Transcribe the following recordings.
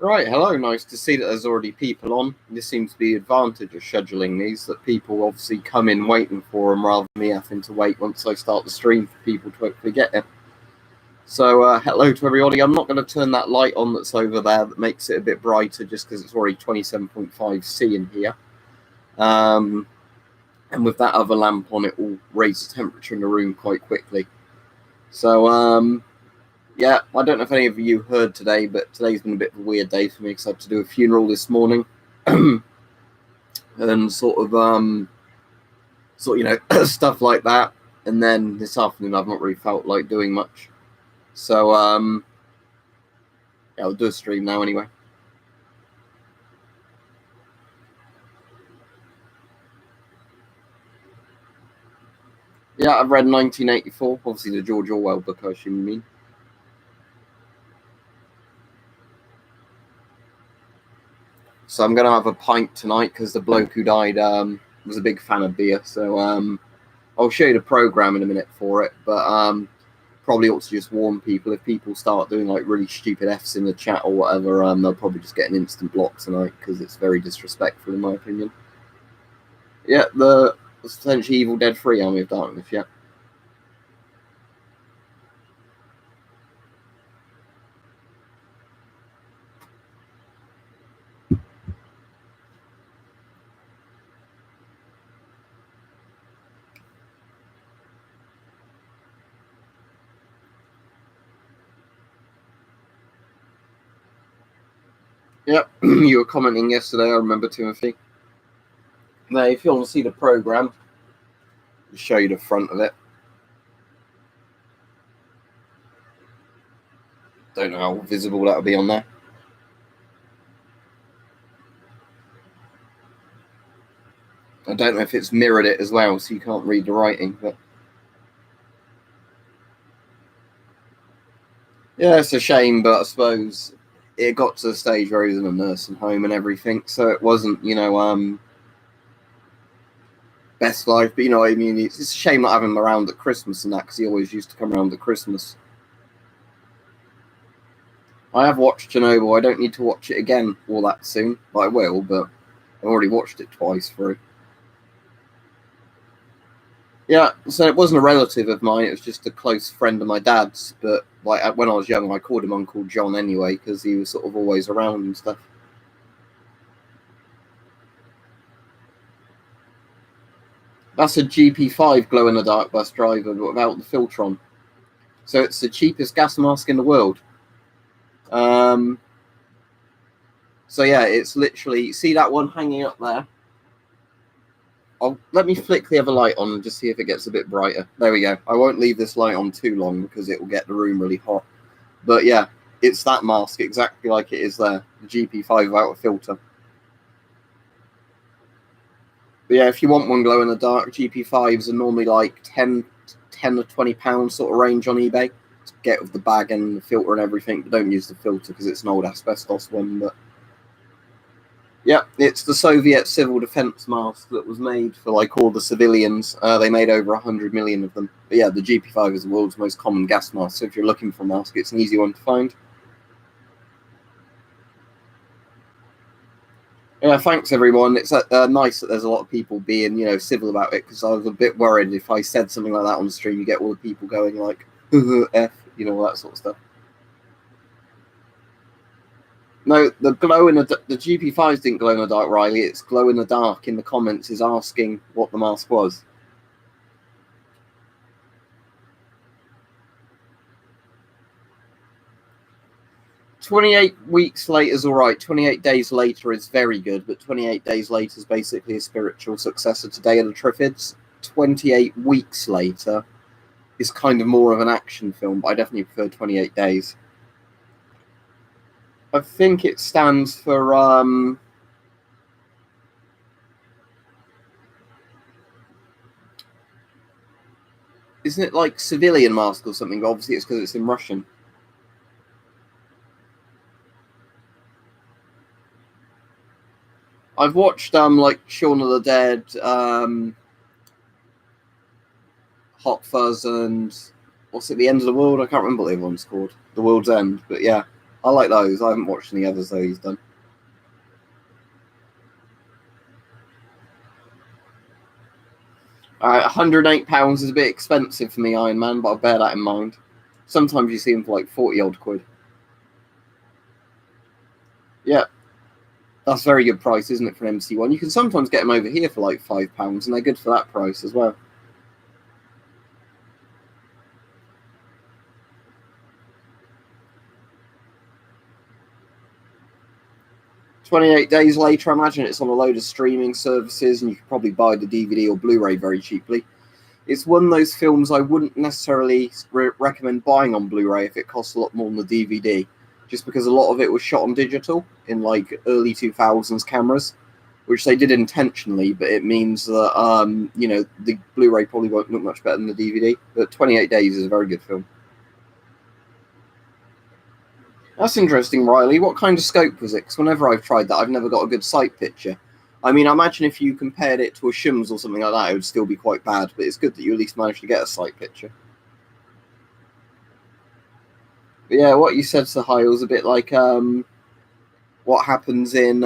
Right, hello. Nice to see that there's already people on. This seems to be the advantage of scheduling these, that people obviously come in waiting for them rather than me having to wait once I start the stream for people to hopefully get it. So, hello to everybody. I'm not going to turn that light on that's over there that makes it a bit brighter just because it's already 27.5 C in here. And with that other lamp on, it will raise the temperature in the room quite quickly. So, yeah, I don't know if any of you heard today, but today's been a bit of a weird day for me because I had to do a funeral this morning. And sort of, stuff like that. And then this afternoon, I've not really felt like doing much. So, yeah, I'll do a stream now anyway. Yeah, I've read 1984, obviously the George Orwell book, I assume you mean. So I'm going to have a pint tonight because the bloke who died was a big fan of beer. So I'll show you the program in a minute for it. But probably ought to just warn people, if people start doing like really stupid Fs in the chat or whatever, they'll probably just get an instant block tonight because it's very disrespectful in my opinion. Yeah, the essentially Evil Dead 3 Army of Darkness, yeah. Yep, you were commenting yesterday, I remember, Timothy. Now, if you want to see the program, I'll show you the front of it. Don't know how visible that'll be on there. I don't know if it's mirrored it as well, so you can't read the writing, but yeah, it's a shame, but I suppose it got to the stage where he was in a nursing home and everything, so it wasn't, best life, but I mean, it's a shame not having him around at Christmas and that, because he always used to come around at Christmas. I have watched Chernobyl. I don't need to watch it again all that soon. But I will, but I've already watched it twice through. Yeah, so it wasn't a relative of mine. It was just a close friend of my dad's. But like when I was young, I called him Uncle John anyway because he was sort of always around and stuff. That's a GP5 glow-in-the-dark bus driver, but without the filter on. So it's the cheapest gas mask in the world. So yeah, it's literally, see that one hanging up there? Let me flick the other light on and just see if it gets a bit brighter. There we go. I won't leave this light on too long because it will get the room really hot. But yeah, it's that mask exactly like it is there. The GP5 without a filter. But yeah, if you want one glow in the dark, GP5s are normally like 10 or £20 sort of range on eBay to get with the bag and the filter and everything. But don't use the filter because it's an old asbestos one. But yeah, it's the Soviet civil defense mask that was made for like all the civilians. They made over 100 million of them. But yeah, the GP5 is the world's most common gas mask. So if you're looking for a mask, it's an easy one to find. Yeah, thanks everyone. It's nice that there's a lot of people being, civil about it, because I was a bit worried if I said something like that on the stream, you get all the people going like, F, all that sort of stuff. No, the GP5s didn't glow in the dark, Riley. It's glow in the dark in the comments is asking what the mask was. 28 weeks later is all right. 28 days later is very good, but 28 days later is basically a spiritual successor to Day of the Triffids. 28 weeks later is kind of more of an action film, but I definitely prefer 28 days. I think it stands for isn't it like civilian mask or something? Obviously it's because it's in Russian. I've watched like Shaun of the Dead, Hot Fuzz, and what's it, The End of the World? I can't remember what the other one's called. The World's End, but yeah. I like those. I haven't watched any others though he's done. Alright, £108 is a bit expensive for me, Iron Man, but I'll bear that in mind. Sometimes you see them for like 40 odd quid. Yeah, that's a very good price, isn't it, for an MC1? You can sometimes get them over here for like £5, and they're good for that price as well. $28 days later, I imagine it's on a load of streaming services, and you could probably buy the DVD or Blu-ray very cheaply. It's one of those films I wouldn't necessarily recommend buying on Blu-ray if it costs a lot more than the DVD, just because a lot of it was shot on digital in like early 2000s cameras, which they did intentionally, but it means that you know, the Blu-ray probably won't look much better than the DVD. But 28 Days is a very good film. That's interesting, Riley. What kind of scope was it? Because whenever I've tried that, I've never got a good sight picture. I mean, I imagine if you compared it to a Shums or something like that, it would still be quite bad, but it's good that you at least managed to get a sight picture. But yeah, what you said, Sahil, was a bit like what happens in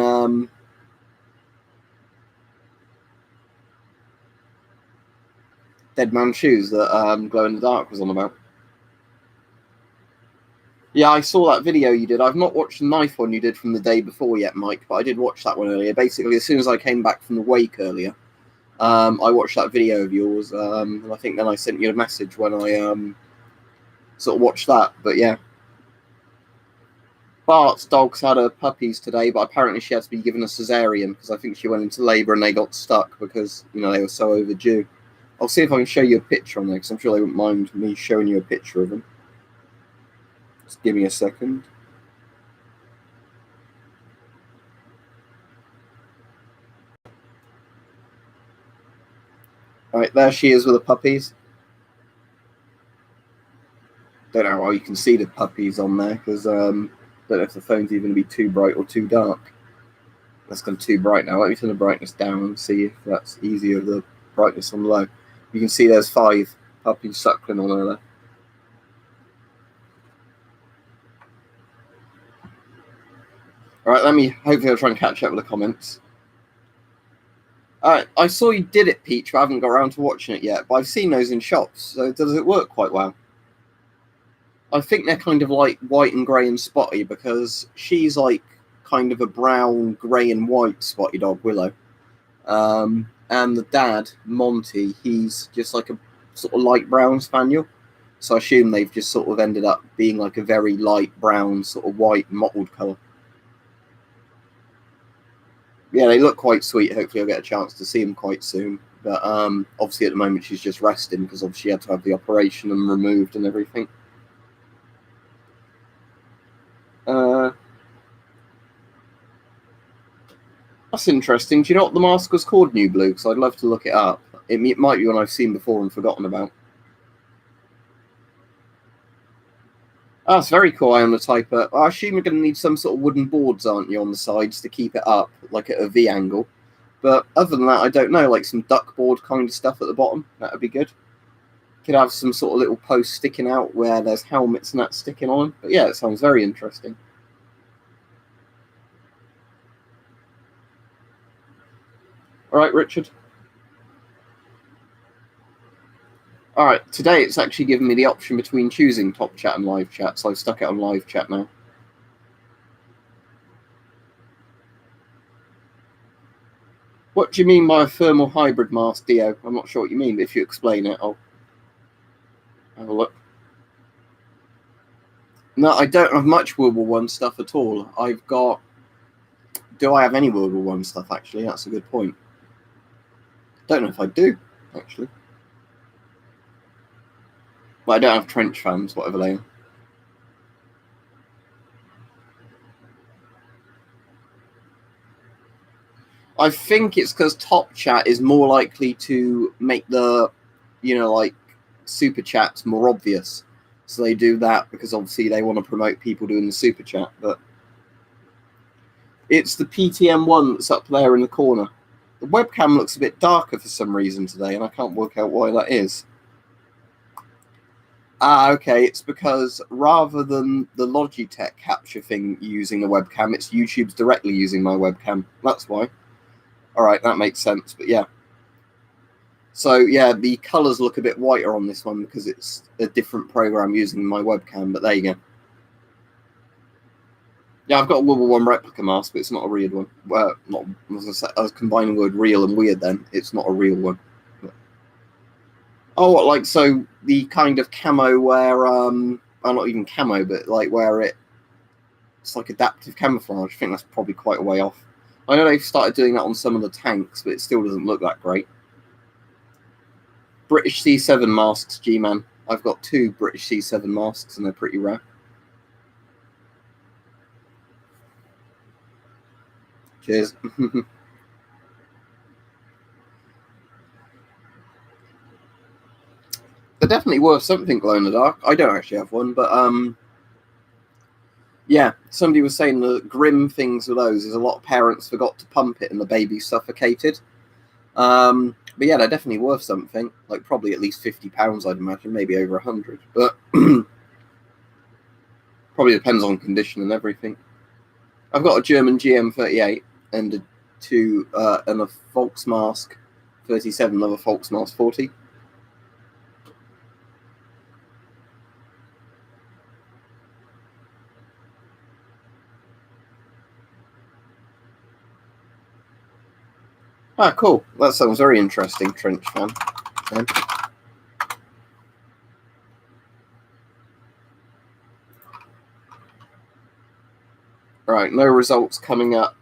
Dead Man's Shoes that Glow in the Dark was on about. Yeah, I saw that video you did. I've not watched the knife one you did from the day before yet, Mike, but I did watch that one earlier. Basically, as soon as I came back from the wake earlier, I watched that video of yours, and I think then I sent you a message when I sort of watched that. But yeah. Bart's dogs had her puppies today, but apparently she had to be given a cesarean because I think she went into labour and they got stuck because, you know, they were so overdue. I'll see if I can show you a picture on there because I'm sure they wouldn't mind me showing you a picture of them. Just give me a second. Alright, there she is with the puppies. Don't know how well you can see the puppies on there because don't know if the phone's even going to be too bright or too dark. That's gone too bright now. Let me turn the brightness down and see if that's easier, the brightness on low. You can see there's 5 puppies suckling on her there. Alright, hopefully I'll try and catch up with the comments. Alright, I saw you did it, Peach, but I haven't got around to watching it yet, but I've seen those in shops, so does it work quite well? I think they're kind of like white and grey and spotty, because she's like kind of a brown, grey and white spotty dog, Willow. And the dad, Monty, he's just like a sort of light brown spaniel. So I assume they've just sort of ended up being like a very light brown, sort of white mottled colour. Yeah, they look quite sweet. Hopefully I'll get a chance to see them quite soon. But obviously at the moment she's just resting because obviously she had to have the operation and removed and everything. That's interesting. Do you know what the mask was called, New Blue? Because I'd love to look it up. It might be one I've seen before and forgotten about. Oh, it's very cool. I am the type of... I assume you're going to need some sort of wooden boards, aren't you, on the sides to keep it up, like at a V angle. But other than that, I don't know, like some duck board kind of stuff at the bottom. That would be good. Could have some sort of little posts sticking out where there's helmets and that sticking on. But yeah, it sounds very interesting. All right, Richard. All right, today it's actually given me the option between choosing top chat and live chat, so I've stuck it on live chat now. What do you mean by a thermal hybrid mask, Dio? I'm not sure what you mean, but if you explain it, I'll have a look. No, I don't have much World War I stuff at all. I've got... Do I have any World War I stuff, actually? That's a good point. Don't know if I do, actually. Well, I don't have trench fans, whatever they are. I think it's because Top Chat is more likely to make the, you know, like, super chats more obvious. So they do that because obviously they want to promote people doing the super chat. But it's the PTM one that's up there in the corner. The webcam looks a bit darker for some reason today, and I can't work out why that is. Okay, it's because rather than the Logitech capture thing using the webcam, it's YouTube's directly using my webcam. That's why. Alright, that makes sense, but yeah. So yeah, the colours look a bit whiter on this one because it's a different program using my webcam, but there you go. Yeah, I've got a Wibble One replica mask, but it's not a real one. Well, not, I was combining the word real and weird then. It's not a real one. But... oh, what, like, so the kind of camo where, well, not even camo, but like where it's like adaptive camouflage. I think that's probably quite a way off. I know they've started doing that on some of the tanks, but it still doesn't look that great. British C7 masks, G-Man. I've got 2 British C7 masks, and they're pretty rare. Cheers. They're definitely worth something, glow in the dark. I don't actually have one, but yeah, somebody was saying the grim things with those is a lot of parents forgot to pump it and the baby suffocated. But yeah, they're definitely worth something. Like probably at least £50, I'd imagine, maybe over 100. But probably depends on condition and everything. I've got a German GM38 and a Volksmask 37, another Volksmask 40. Ah, cool. That sounds very interesting, Trench fan. Right, no results coming up.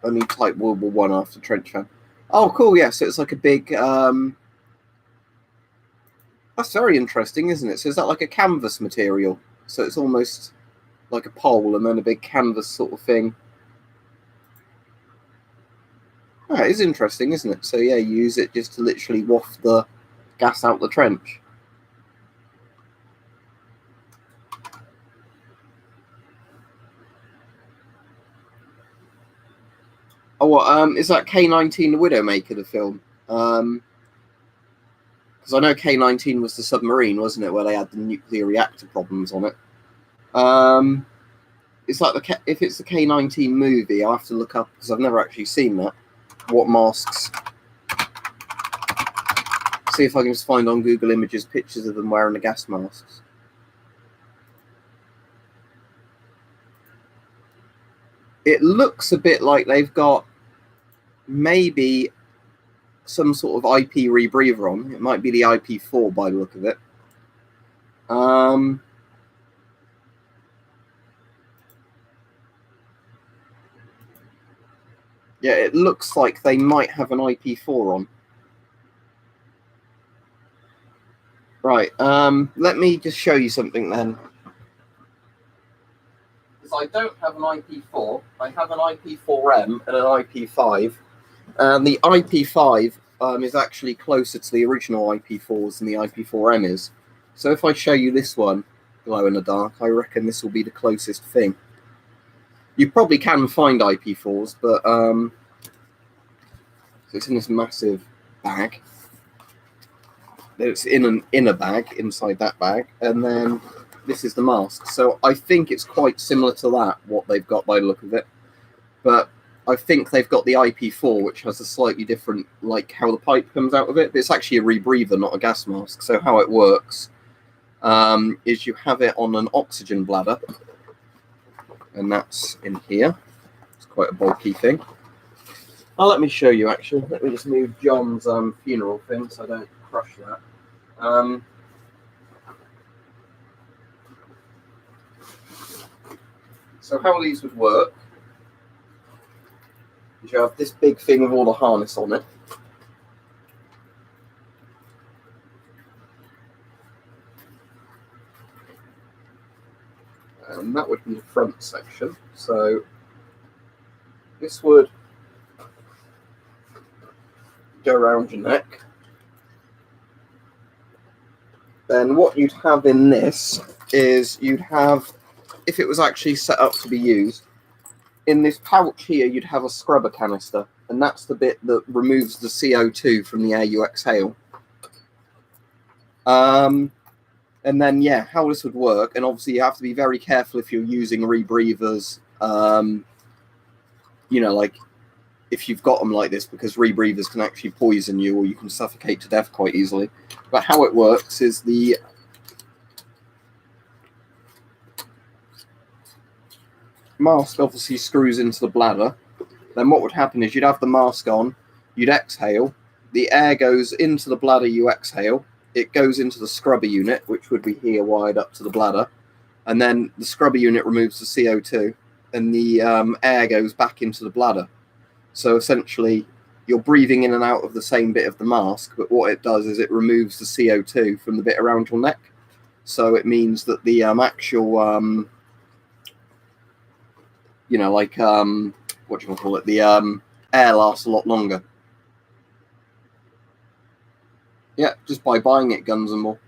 Only type World War One after Trench fan. Oh, cool. Yeah, so it's like a big. That's very interesting, isn't it? So is that like a canvas material? So it's almost like a pole and then a big canvas sort of thing. Ah, it is interesting, isn't it? So yeah, you use it just to literally waft the gas out the trench. Oh, what? Is that K-19 the Widowmaker, the film? Because I know K-19 was the submarine, wasn't it, where they had the nuclear reactor problems on it. It's like if it's the K-19 movie, I have to look up because I've never actually seen that. What masks? See if I can just find on Google Images pictures of them wearing the gas masks. It looks a bit like they've got maybe some sort of IP rebreather on. It might be the IP4 by the look of it. Yeah, it looks like they might have an IP4 on. Right, let me just show you something then. Because I don't have an IP4, I have an IP4M and an IP5. And the IP5 is actually closer to the original IP4s than the IP4M is. So if I show you this one, glow in the dark, I reckon this will be the closest thing. You probably can find IP4s, but so it's in this massive bag. It's in a bag, inside that bag, and then this is the mask. So I think it's quite similar to that, what they've got by the look of it. But I think they've got the IP4, which has a slightly different, like how the pipe comes out of it. But it's actually a rebreather, not a gas mask. So how it works is you have it on an oxygen bladder, and that's in here. It's quite a bulky thing. Oh, let me show you, actually. Let me just move John's funeral thing so I don't crush that. So how these would work is you have this big thing with all the harness on it. And that would be the front section. So this would go around your neck. Then what you'd have in this is you'd have, if it was actually set up to be used, in this pouch here you'd have a scrubber canister, and that's the bit that removes the CO2 from the air you exhale. And then, yeah, how this would work, and obviously you have to be very careful if you're using rebreathers, you know, like if you've got them like this, because rebreathers can actually poison you or you can suffocate to death quite easily. But how it works is the mask obviously screws into the bladder. Then what would happen is you'd have the mask on, you'd exhale, the air goes into the bladder, you exhale, it goes into the scrubber unit, which would be here wired up to the bladder, and then the scrubber unit removes the CO2 and the air goes back into the bladder. So essentially you're breathing in and out of the same bit of the mask, but what it does is it removes the CO2 from the bit around your neck. So it means that the actual, you know, like, what do you call it? The air lasts a lot longer. Yeah, just by buying it, guns and more.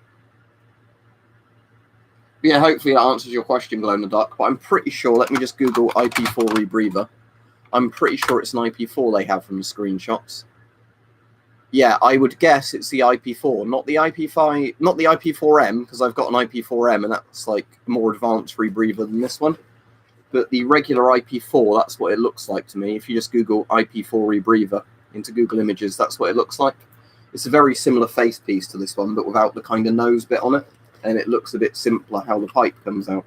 But yeah, hopefully that answers your question, Glow in the Dark. But I'm pretty sure, let me just Google IP4 rebreather. I'm pretty sure it's an IP4 they have from the screenshots. Yeah, I would guess it's the IP4, not the IP5, not the IP4M, because I've got an IP4M and that's like a more advanced rebreather than this one. But the regular IP4, that's what it looks like to me. If you just Google IP4 rebreather into Google Images, that's what it looks like. It's a very similar face piece to this one, but without the kind of nose bit on it. And it looks a bit simpler how the pipe comes out.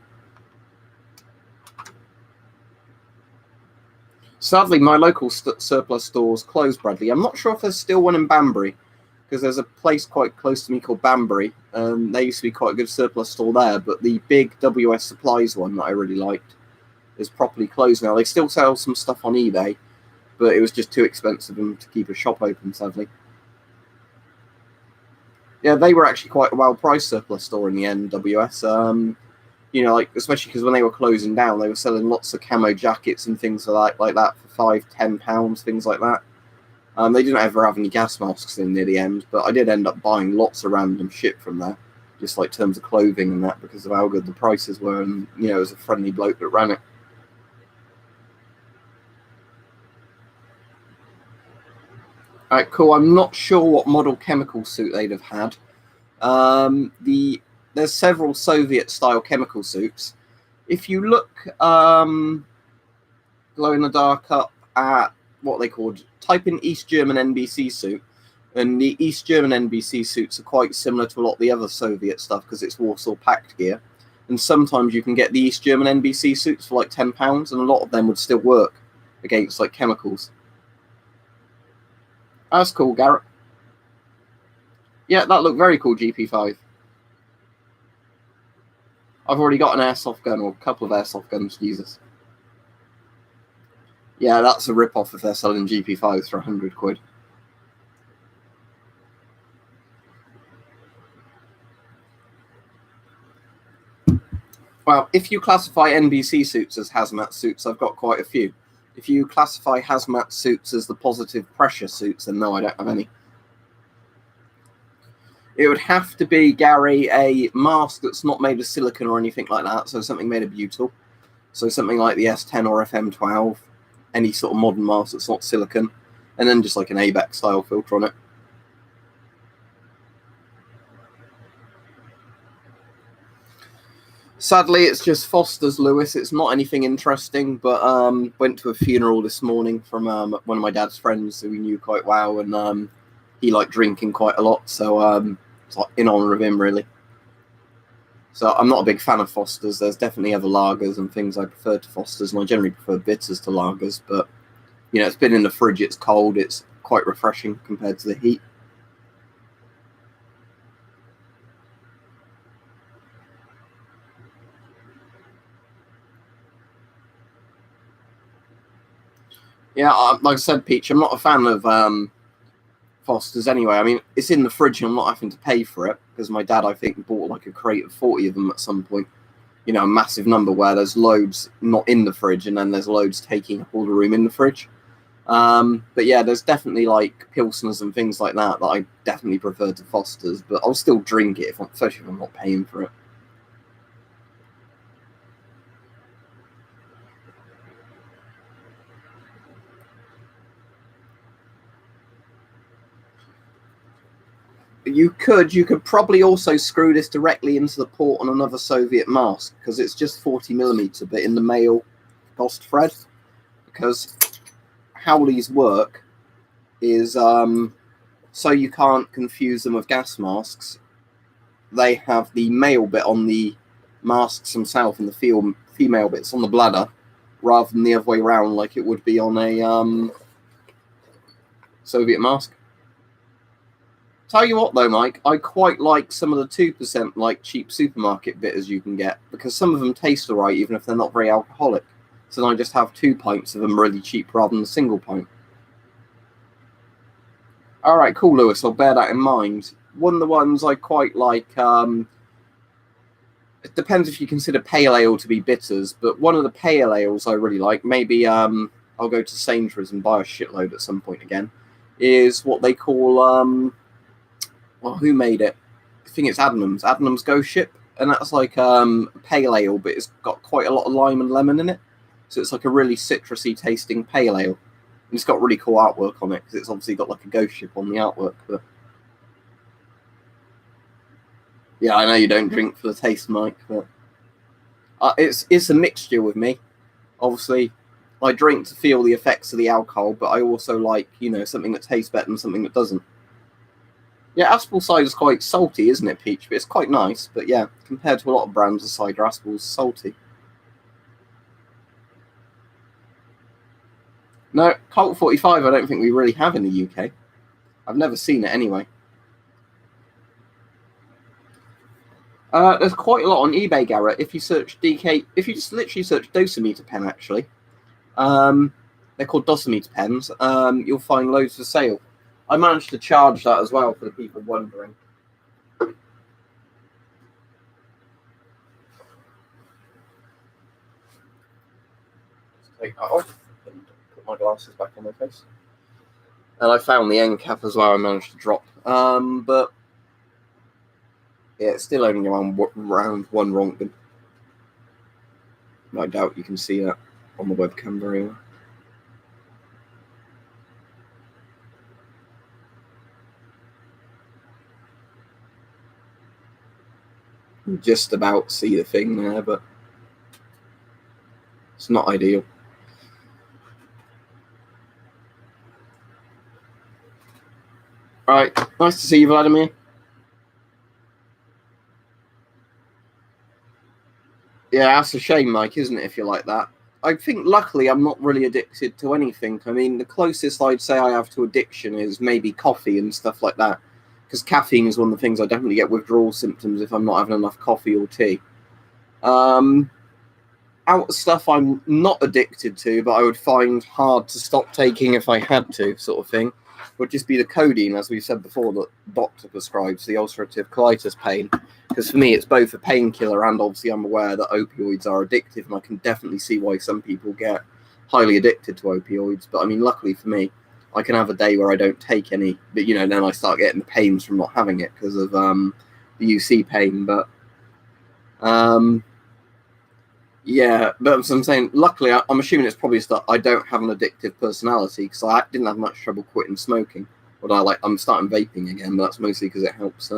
Sadly, my local surplus store's closed, Bradley. I'm not sure if there's still one in Banbury, because there's a place quite close to me called Banbury. There used to be quite a good surplus store there, but the big WS Supplies one that I really liked is properly closed now. They still sell some stuff on eBay, but it was just too expensive to keep a shop open, sadly. Yeah, they were actually quite a well-priced surplus store in the end, WS. You know, like, especially because when they were closing down, they were selling lots of camo jackets and things like that for £5–10, things like that. They didn't ever have any gas masks in near the end, but I did end up buying lots of random shit from there, just like terms of clothing and that, because of how good the prices were, and you know, it was a friendly bloke that ran it. Alright, cool. I'm not sure what model chemical suit they'd have had. There's several Soviet-style chemical suits. If you look Glow in the Dark up at what they called, type in East German NBC suit, and the East German NBC suits are quite similar to a lot of the other Soviet stuff because it's Warsaw Pact gear. And sometimes you can get the East German NBC suits for like £10, and a lot of them would still work against like chemicals. That's cool, Garrett. Yeah, that looked very cool, GP5. I've already got an airsoft gun, or a couple of airsoft guns, Jesus. Yeah, that's a rip-off if they're selling GP5s for £100. Well, if you classify NBC suits as hazmat suits, I've got quite a few. If you classify hazmat suits as the positive pressure suits, then no, I don't have any. It would have to be, Gary, a mask that's not made of silicon or anything like that, so something made of butyl. So something like the S10 or FM12, any sort of modern mask that's not silicon, and then just like an ABEX style filter on it. Sadly, it's just Foster's, Lewis. It's not anything interesting, but went to a funeral this morning from one of my dad's friends who we knew quite well, and he liked drinking quite a lot, so it's like in honor of him, really. So I'm not a big fan of Foster's. There's definitely other lagers and things I prefer to Foster's, and I generally prefer bitters to lagers, but you know, it's been in the fridge, it's cold, it's quite refreshing compared to the heat. Yeah, like I said, Peach, I'm not a fan of Foster's anyway. I mean, it's in the fridge and I'm not having to pay for it, because my dad, I think, bought like a crate of 40 of them at some point. You know, a massive number where there's loads not in the fridge and then there's loads taking up all the room in the fridge. But yeah, there's definitely like Pilsners and things like that I definitely prefer to Foster's, but I'll still drink it, especially if I'm not paying for it. You could probably also screw this directly into the port on another Soviet mask, because it's just 40mm, but in the male Ghost thread. Because how these work is, so you can't confuse them with gas masks, they have the male bit on the masks themselves and the female bits on the bladder, rather than the other way around like it would be on a Soviet mask. Tell you what though, Mike, I quite like some of the 2% like cheap supermarket bitters you can get, because some of them taste alright even if they're not very alcoholic. So then I just have 2 pints of them really cheap rather than a single pint. Alright, cool, Lewis, I'll bear that in mind. One of the ones I quite like, it depends if you consider pale ale to be bitters, but one of the pale ales I really like, maybe I'll go to Sainsbury's and buy a shitload at some point again, is what they call, well, who made it? I think it's Adnams Ghost Ship, and that's like pale ale, but it's got quite a lot of lime and lemon in it, so it's like a really citrusy tasting pale ale, and it's got really cool artwork on it, because it's obviously got like a ghost ship on the artwork. But yeah, I know you don't drink for the taste, Mike, but it's a mixture with me. Obviously, I drink to feel the effects of the alcohol, but I also like, you know, something that tastes better than something that doesn't. Yeah, Aspel cider is quite salty, isn't it, Peach? But it's quite nice. But yeah, compared to a lot of brands of cider, Aspel's salty. No, Colt 45 I don't think we really have in the UK. I've never seen it anyway. There's quite a lot on eBay, Garrett. If you search DK, if you just literally search dosimeter pen, actually, they're called dosimeter pens. You'll find loads for sale. I managed to charge that as well for the people wondering. Let's take that off and put my glasses back on my face. And I found the end cap as well. I managed to drop, but yeah, it's still only around one Rontgen. I doubt you can see that on the webcam very well. Just about see the thing there, but it's not ideal. Right, nice to see you, Vladimir. Yeah, that's a shame, Mike, isn't it, if you're like that? I think, luckily, I'm not really addicted to anything. I mean, the closest I'd say I have to addiction is maybe coffee and stuff like that. Because caffeine is one of the things I definitely get withdrawal symptoms if I'm not having enough coffee or tea. Out stuff I'm not addicted to, but I would find hard to stop taking if I had to, sort of thing, would just be the codeine, as we've said before, that doctor prescribes, the ulcerative colitis pain. Because for me, it's both a painkiller and obviously I'm aware that opioids are addictive, and I can definitely see why some people get highly addicted to opioids. But I mean, luckily for me, I can have a day where I don't take any, but you know, then I start getting the pains from not having it because of the UC pain. But yeah, but as I'm saying, luckily, I'm assuming it's probably just that I don't have an addictive personality, because I didn't have much trouble quitting smoking. But I'm starting vaping again, but that's mostly because it helps.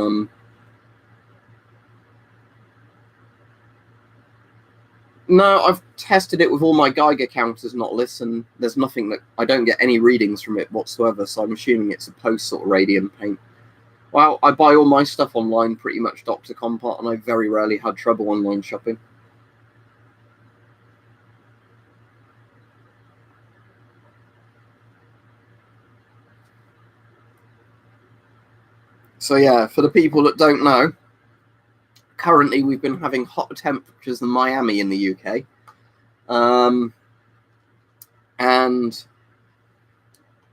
No, I've tested it with all my Geiger counters, not listen. There's nothing that I don't get any readings from it whatsoever, so I'm assuming it's a post sort of radiant pain. Well, I buy all my stuff online, pretty much, Dr. Compot, and I very rarely had trouble online shopping. So yeah, for the people that don't know, currently we've been having hotter temperatures than Miami in the UK. And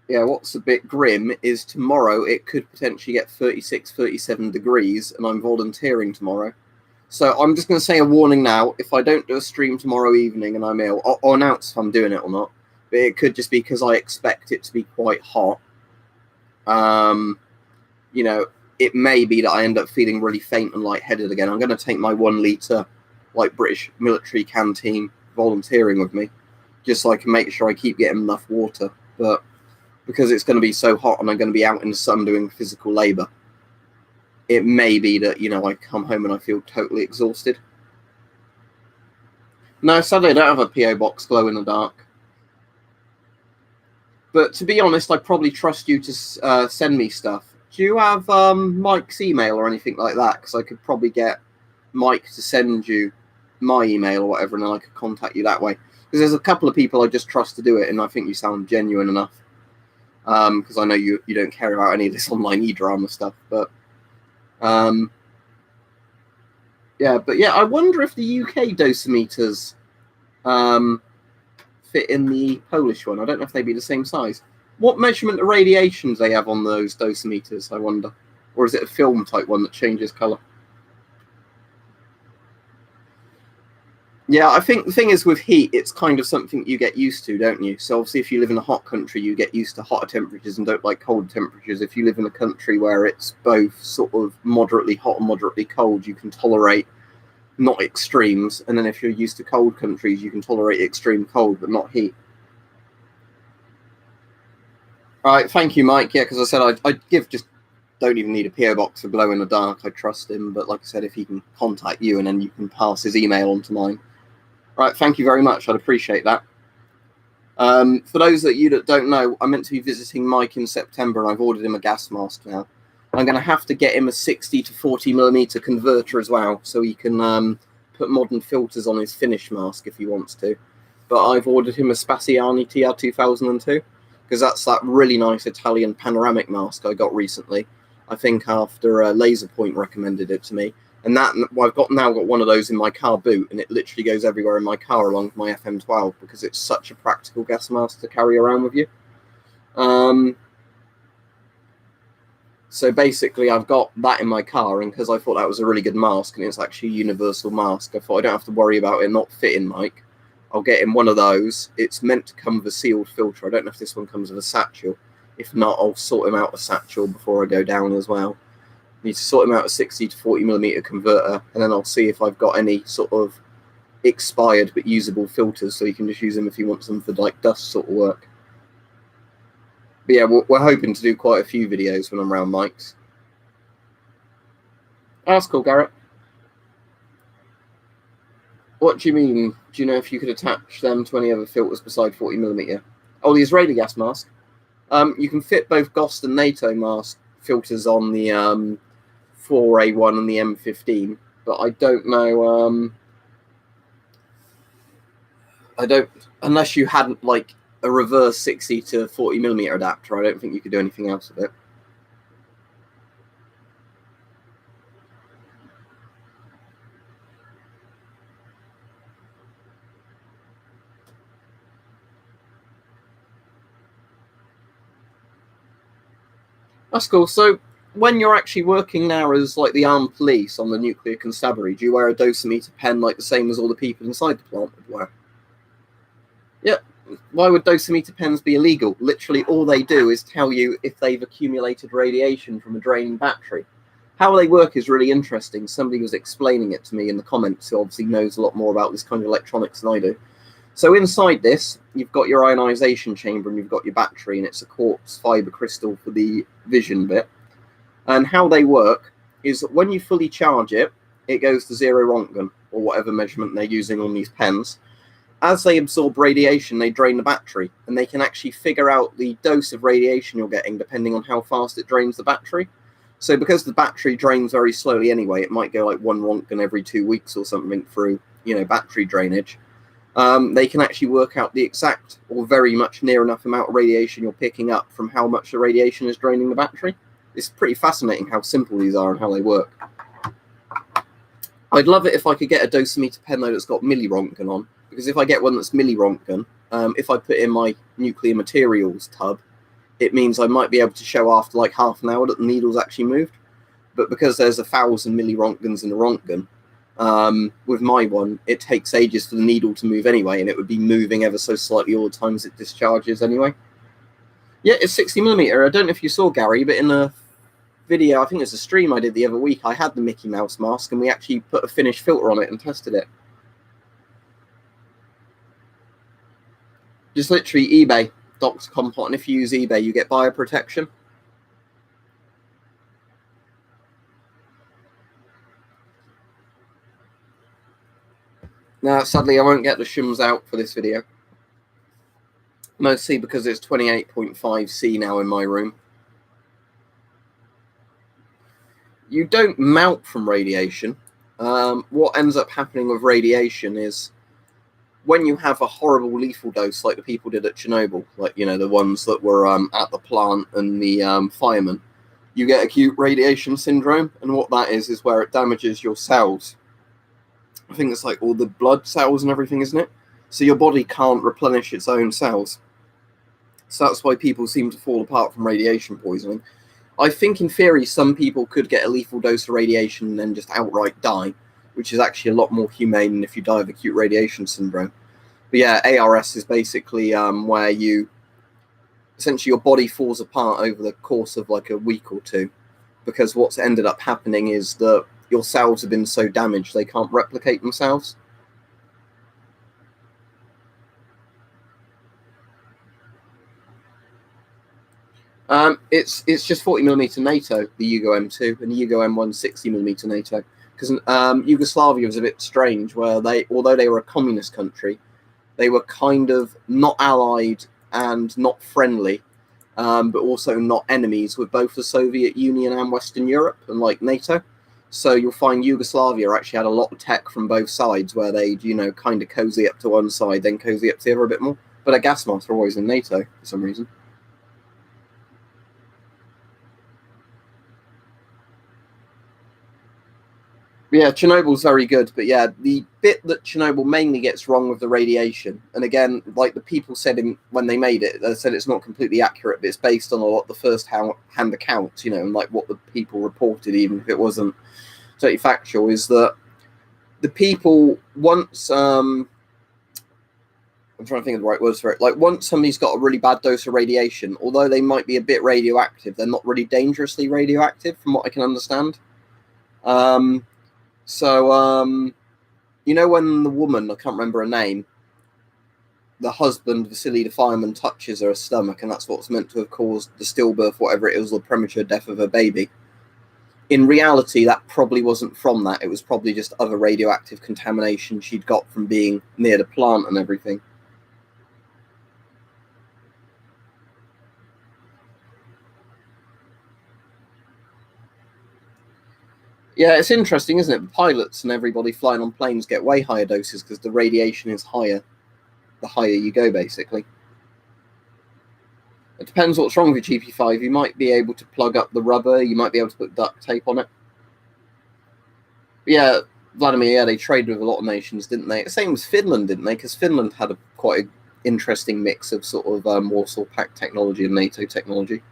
yeah, what's a bit grim is tomorrow it could potentially get 36, 37 degrees, and I'm volunteering tomorrow. So I'm just going to say a warning now. If I don't do a stream tomorrow evening and I'm ill, I'll announce if I'm doing it or not. But it could just be because I expect it to be quite hot. You know, it may be that I end up feeling really faint and lightheaded again. I'm going to take my 1 litre, like, British military canteen volunteering with me, just so I can make sure I keep getting enough water. But because it's going to be so hot and I'm going to be out in the sun doing physical labour, it may be that, you know, I come home and I feel totally exhausted. No, sadly I don't have a PO box glow in the dark. But to be honest, I probably trust you to send me stuff. Do you have Mike's email or anything like that? Because I could probably get Mike to send you my email or whatever, and then I could contact you that way. Because there's a couple of people I just trust to do it, and I think you sound genuine enough. Because I know you don't care about any of this online e-drama stuff. But yeah, I wonder if the UK dosimeters fit in the Polish one. I don't know if they'd be the same size. What measurement of radiations they have on those dosimeters, I wonder? Or is it a film type one that changes colour? Yeah, I think the thing is with heat, it's kind of something you get used to, don't you? So obviously if you live in a hot country, you get used to hotter temperatures and don't like cold temperatures. If you live in a country where it's both sort of moderately hot and moderately cold, you can tolerate not extremes. And then if you're used to cold countries, you can tolerate extreme cold, but not heat. All right, thank you, Mike. Yeah, because I said I'd give just don't even need a PO box for glow in the dark. I trust him, but like I said, if he can contact you and then you can pass his email on to mine. All right, thank you very much. I'd appreciate that. For those of you that don't know, I'm meant to be visiting Mike in September, and I've ordered him a gas mask now. I'm going to have to get him a 60 to 40mm converter as well, so he can put modern filters on his finish mask if he wants to. But I've ordered him a Spaziani TR 2002, because that's that really nice Italian panoramic mask I got recently. I think after Laser Point recommended it to me. And that, well, I've now got one of those in my car boot, and it literally goes everywhere in my car along with my FM12 because it's such a practical gas mask to carry around with you. So basically, I've got that in my car, and because I thought that was a really good mask, and it's actually a universal mask, I thought I don't have to worry about it not fitting Mike. I'll get him one of those. It's meant to come with a sealed filter. I don't know if this one comes with a satchel. If not, I'll sort him out a satchel before I go down as well. Need to sort him out a 60 to 40mm converter, and then I'll see if I've got any sort of expired but usable filters, so he can just use them if he wants them for like dust sort of work. But yeah, we're hoping to do quite a few videos when I'm around Mike's. Oh, that's cool, Garrett. What do you mean? Do you know if you could attach them to any other filters beside 40mm? Oh, the Israeli gas mask. You can fit both GOST and NATO mask filters on the 4A1 and the M15, but I don't know. I don't, unless you hadn't like a reverse 60 to 40mm adapter, I don't think you could do anything else with it. That's cool. So when you're actually working now as like the armed police on the nuclear constabulary, do you wear a dosimeter pen like the same as all the people inside the plant would wear? Yeah. Why would dosimeter pens be illegal? Literally all they do is tell you if they've accumulated radiation from a draining battery. How they work is really interesting. Somebody was explaining it to me in the comments who obviously knows a lot more about this kind of electronics than I do. So inside this, you've got your ionization chamber and you've got your battery, and it's a quartz fiber crystal for the vision bit. And how they work is that when you fully charge it, it goes to 0 Röntgen, or whatever measurement they're using on these pens. As they absorb radiation, they drain the battery, and they can actually figure out the dose of radiation you're getting depending on how fast it drains the battery. So because the battery drains very slowly anyway, it might go like 1 Röntgen every 2 weeks or something through, you know, battery drainage. They can actually work out the exact or very much near enough amount of radiation you're picking up from how much the radiation is draining the battery. It's pretty fascinating how simple these are and how they work. I'd love it if I could get a dosimeter pen though that's got milliröntgen on, because if I get one that's milliröntgen, if I put in my nuclear materials tub, it means I might be able to show after like half an hour that the needle's actually moved. But because there's 1,000 milliröntgens in a Röntgen, with my one, it takes ages for the needle to move anyway, and it would be moving ever so slightly all the times it discharges anyway. Yeah, it's 60mm. I don't know if you saw, Gary, but in the video, I think it's a stream I did the other week, I had the Mickey Mouse mask, and we actually put a finished filter on it and tested it. Just literally eBay, Dr. Compot, and if you use eBay, you get buyer protection. Now, sadly, I won't get the shims out for this video. Mostly because it's 28.5 C now in my room. You don't melt from radiation. What ends up happening with radiation is when you have a horrible lethal dose like the people did at Chernobyl, like, you know, the ones that were at the plant and the firemen, you get acute radiation syndrome. And what that is where it damages your cells. I think it's like all the blood cells and everything, isn't it? So your body can't replenish its own cells. So that's why people seem to fall apart from radiation poisoning. I think in theory some people could get a lethal dose of radiation and then just outright die, which is actually a lot more humane than if you die of acute radiation syndrome. But yeah, ARS is basically where you essentially your body falls apart over the course of like a week or two, because what's ended up happening is that your cells have been so damaged they can't replicate themselves. It's just 40mm NATO, the Yugo M2, and the Yugo M1 60mm NATO. Because Yugoslavia was a bit strange, where although they were a communist country, they were kind of not allied and not friendly, but also not enemies with both the Soviet Union and Western Europe and like NATO. So you'll find Yugoslavia actually had a lot of tech from both sides, where they'd, you know, kind of cozy up to one side, then cozy up to the other a bit more. But their gas masks were always in NATO for some reason. Yeah, Chernobyl's very good, but yeah, the bit that Chernobyl mainly gets wrong with the radiation, and again, like the people said when they made it, they said it's not completely accurate, but it's based on a lot of the first-hand accounts, you know, and like what the people reported, even if it wasn't totally factual, is that the people once I'm trying to think of the right words for it. Like once somebody's got a really bad dose of radiation, although they might be a bit radioactive, they're not really dangerously radioactive, from what I can understand. So, you know, when the woman, I can't remember her name, the husband, Vasily the fireman, touches her stomach, and that's what's meant to have caused the stillbirth, whatever it was, the premature death of her baby. In reality, that probably wasn't from that. It was probably just other radioactive contamination she'd got from being near the plant and everything. Yeah, it's interesting, isn't it? The pilots and everybody flying on planes get way higher doses because the radiation is higher the higher you go, basically. It depends what's wrong with your GP5. You might be able to plug up the rubber. You might be able to put duct tape on it. But yeah, Vladimir, yeah, they traded with a lot of nations, didn't they? Same as Finland, didn't they? Because Finland had quite an interesting mix of sort of Warsaw Pact technology and NATO technology.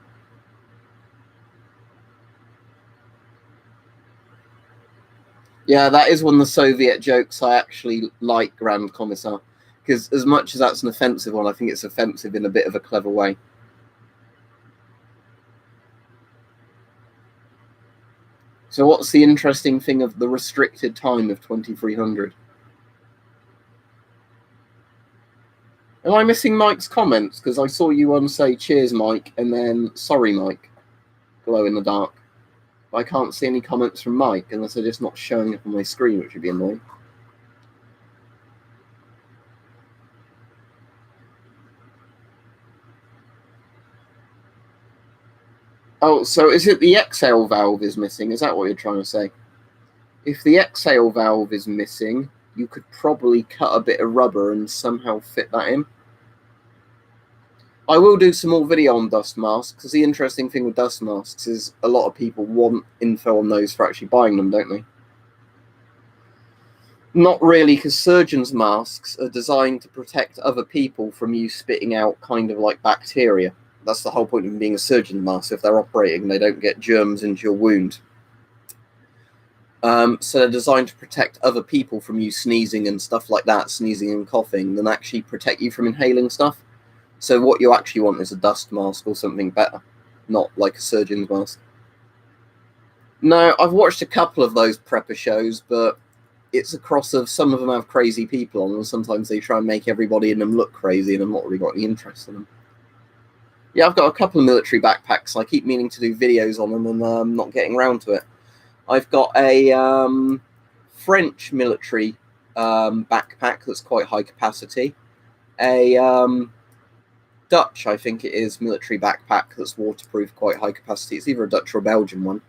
Yeah, that is one of the Soviet jokes I actually like, Grand Commissar. Because as much as that's an offensive one, I think it's offensive in a bit of a clever way. So what's the interesting thing of the restricted time of 2300? Am I missing Mike's comments? Because I saw you on say cheers, Mike, and then sorry, Mike, glow in the dark. But I can't see any comments from Mike unless they're just not showing up on my screen, which would be annoying. Oh, so is it the exhale valve is missing? Is that what you're trying to say? If the exhale valve is missing, you could probably cut a bit of rubber and somehow fit that in. I will do some more video on dust masks, because the interesting thing with dust masks is a lot of people want info on those for actually buying them, don't they? Not really, because surgeons' masks are designed to protect other people from you spitting out kind of like bacteria. That's the whole point of being a surgeon's mask. If they're operating, they don't get germs into your wound. So they're designed to protect other people from you sneezing and stuff like that, sneezing and coughing, than actually protect you from inhaling stuff. So what you actually want is a dust mask or something better, not like a surgeon's mask. No, I've watched a couple of those prepper shows, but it's a cross of some of them have crazy people on, and sometimes they try and make everybody in them look crazy, and I've not really got any interest in them. Yeah, I've got a couple of military backpacks. I keep meaning to do videos on them, and I'm not getting around to it. I've got a French military backpack that's quite high capacity. A Dutch, I think it is, military backpack that's waterproof, quite high capacity. It's either a Dutch or a Belgian one.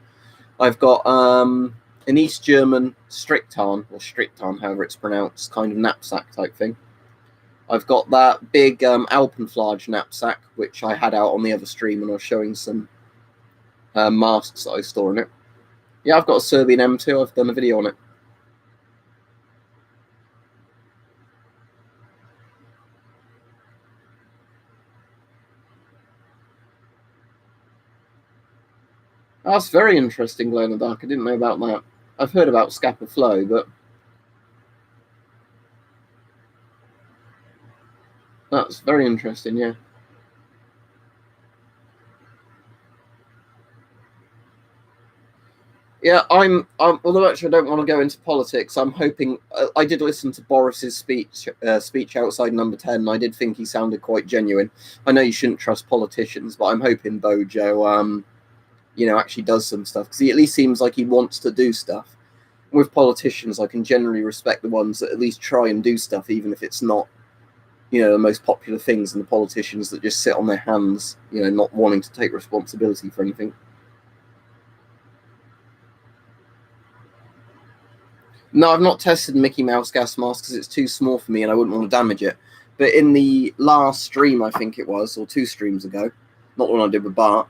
I've got an East German Stricktarn, or Stricktarn, however it's pronounced, kind of knapsack type thing. I've got that big Alpenflage knapsack, which I had out on the other stream when I was showing some masks that I store in it. Yeah, I've got a Serbian M2. I've done a video on it. That's very interesting, glow in the dark. I didn't know about that. I've heard about Scapa Flow, but that's very interesting, yeah. Yeah, although actually I don't want to go into politics, I'm hoping, I did listen to Boris's speech outside number 10, and I did think he sounded quite genuine. I know you shouldn't trust politicians, but I'm hoping Bojo, actually does some stuff, because he at least seems like he wants to do stuff. With politicians, I can generally respect the ones that at least try and do stuff, even if it's not, the most popular things, and the politicians that just sit on their hands, not wanting to take responsibility for anything. No, I've not tested Mickey Mouse gas mask because it's too small for me and I wouldn't want to damage it. But in the last stream, I think it was, or 2 streams ago, not the one I did with Bart,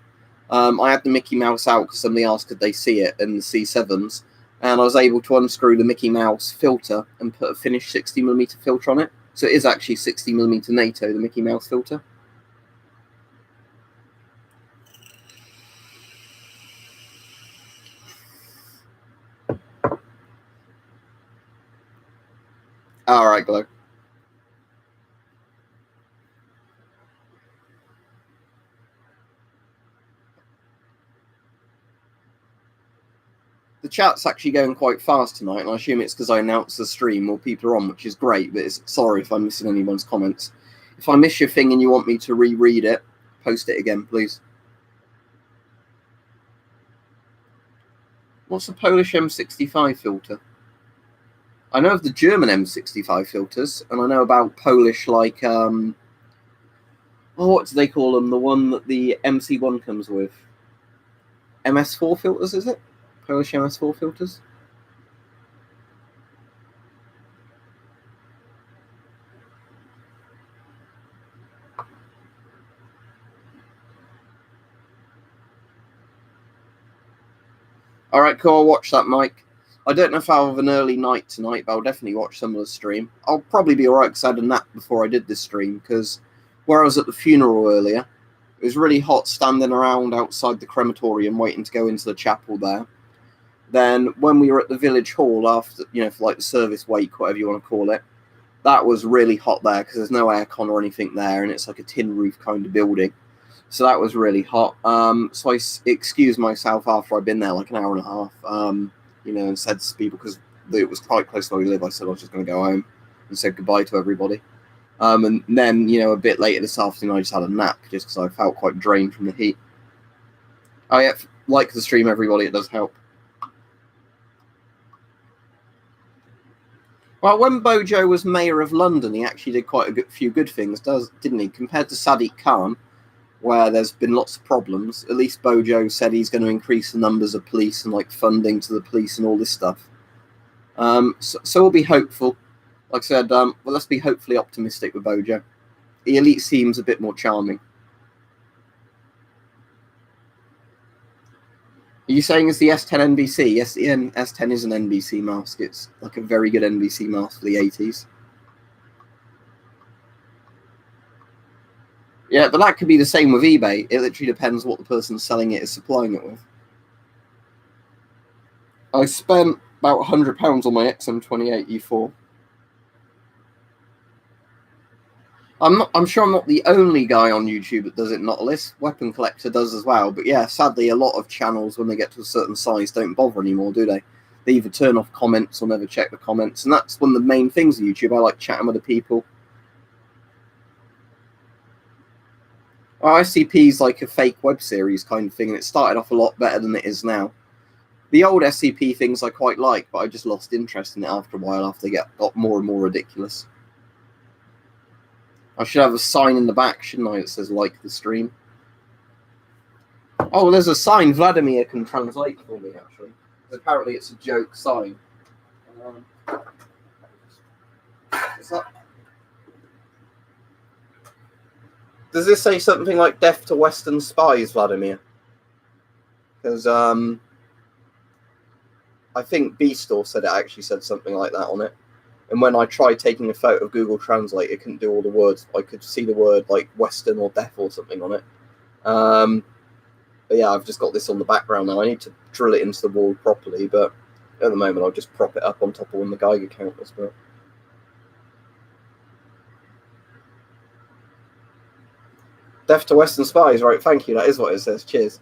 I had the Mickey Mouse out because somebody asked could they see it in the C7s, and I was able to unscrew the Mickey Mouse filter and put a finished 60mm filter on it. So it is actually 60mm NATO, the Mickey Mouse filter. All right, Glow. The chat's actually going quite fast tonight, and I assume it's because I announced the stream, more people are on, which is great, but sorry if I'm missing anyone's comments. If I miss your thing and you want me to reread it, post it again, please. What's a Polish M65 filter? I know of the German M65 filters, and I know about Polish, like, what do they call them? The one that the MC1 comes with. MS4 filters, is it? Polish MS4 filters? All right, cool. I'll watch that, Mike. I don't know if I'll have an early night tonight, but I'll definitely watch some of the stream. I'll probably be all right because I had a nap before I did this stream, because where I was at the funeral earlier, it was really hot standing around outside the crematorium waiting to go into the chapel there. Then when we were at the village hall after, for like the service wake, whatever you want to call it, that was really hot there because there's no aircon or anything there, and it's like a tin roof kind of building. So that was really hot. So I excused myself after I'd been there like an hour and a half, and said to people, because it was quite close to where we live, I said I was just going to go home and said goodbye to everybody. And then, a bit later this afternoon, I just had a nap just because I felt quite drained from the heat. Oh, yeah, like the stream, everybody. It does help. Well, when Bojo was mayor of London, he actually did quite a few good things, didn't he? Compared to Sadiq Khan, where there's been lots of problems, at least Bojo said he's going to increase the numbers of police and like funding to the police and all this stuff. So we'll be hopeful. Like I said, well, let's be hopefully optimistic with Bojo. He at least seems a bit more charming. Are you saying it's the S10 NBC? Yes, the S10 is an NBC mask. It's like a very good NBC mask for the 80s. Yeah, but that could be the same with eBay. It literally depends what the person selling it is supplying it with. I spent about £100 on my XM28 E4. I'm sure I'm not the only guy on YouTube that does it, Nautilus. Weapon Collector does as well. But yeah, sadly, a lot of channels, when they get to a certain size, don't bother anymore, do they? They either turn off comments or never check the comments. And that's one of the main things of YouTube. I like chatting with the people. ICP is like a fake web series kind of thing, and it started off a lot better than it is now. The old SCP things I quite like, but I just lost interest in it after a while after they got more and more ridiculous. I should have a sign in the back, shouldn't I, that says like the stream. Oh, there's a sign Vladimir can translate for me, actually. Apparently it's a joke sign. Is that... Does this say something like death to Western spies, Vladimir? Because I think B-Store said it actually said something like that on it. And when I tried taking a photo of Google Translate, it couldn't do all the words. I could see the word like Western or death or something on it. But yeah, I've just got this on the background now. I need to drill it into the wall properly, but at the moment I'll just prop it up on top of one of the Geiger counters. But death to Western spies, right? Thank you. That is what it says. Cheers.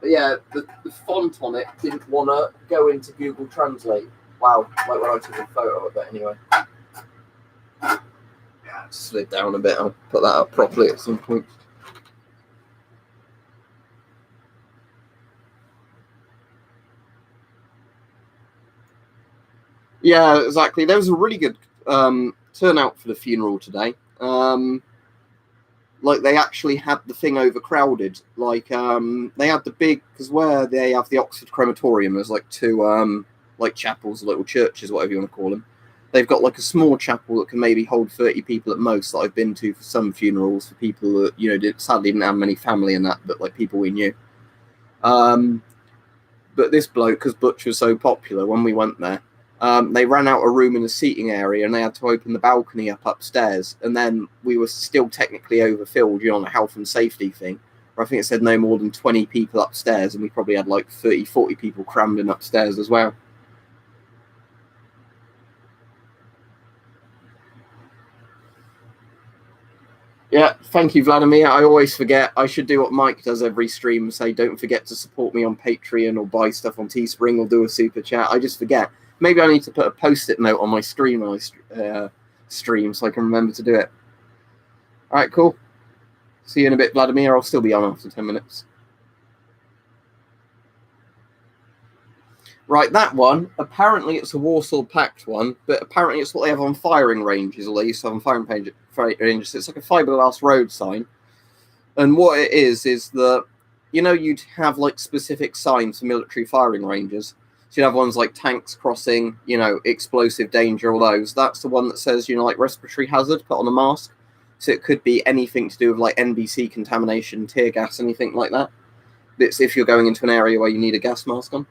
But yeah, the font on it didn't want to go into Google Translate. Wow, like when I took a photo of it anyway. Yeah, it slid down a bit. I'll put that up properly at some point. Yeah, exactly. There was a really good turnout for the funeral today. Like they actually had the thing overcrowded. Like they had the big, because where they have the Oxford crematorium, there's like two like chapels, little churches, whatever you want to call them. They've got like a small chapel that can maybe hold 30 people at most that I've been to for some funerals for people that, you know, sadly didn't have many family in that, but like people we knew. But this bloke, because Butch was so popular, when we went there, they ran out a room in the seating area and they had to open the balcony up upstairs. And then we were still technically overfilled, you know, on a health and safety thing. Where I think it said no more than 20 people upstairs, and we probably had like 30, 40 people crammed in upstairs as well. Yeah, thank you, Vladimir. I always forget. I should do what Mike does every stream, say, don't forget to support me on Patreon or buy stuff on Teespring or do a super chat. I just forget. Maybe I need to put a post-it note on my stream when I stream so I can remember to do it. All right, cool. See you in a bit, Vladimir. I'll still be on after 10 minutes. Right, that one, apparently it's a Warsaw Pact one, but apparently it's what they have on firing ranges, or they used to have on firing ranges. It's like a fiberglass road sign. And what it is that, you know, you'd have like specific signs for military firing ranges. So you'd have ones like tanks crossing, you know, explosive danger, all those. That's the one that says, you know, like respiratory hazard, put on a mask. So it could be anything to do with like NBC contamination, tear gas, anything like that. It's if you're going into an area where you need a gas mask on.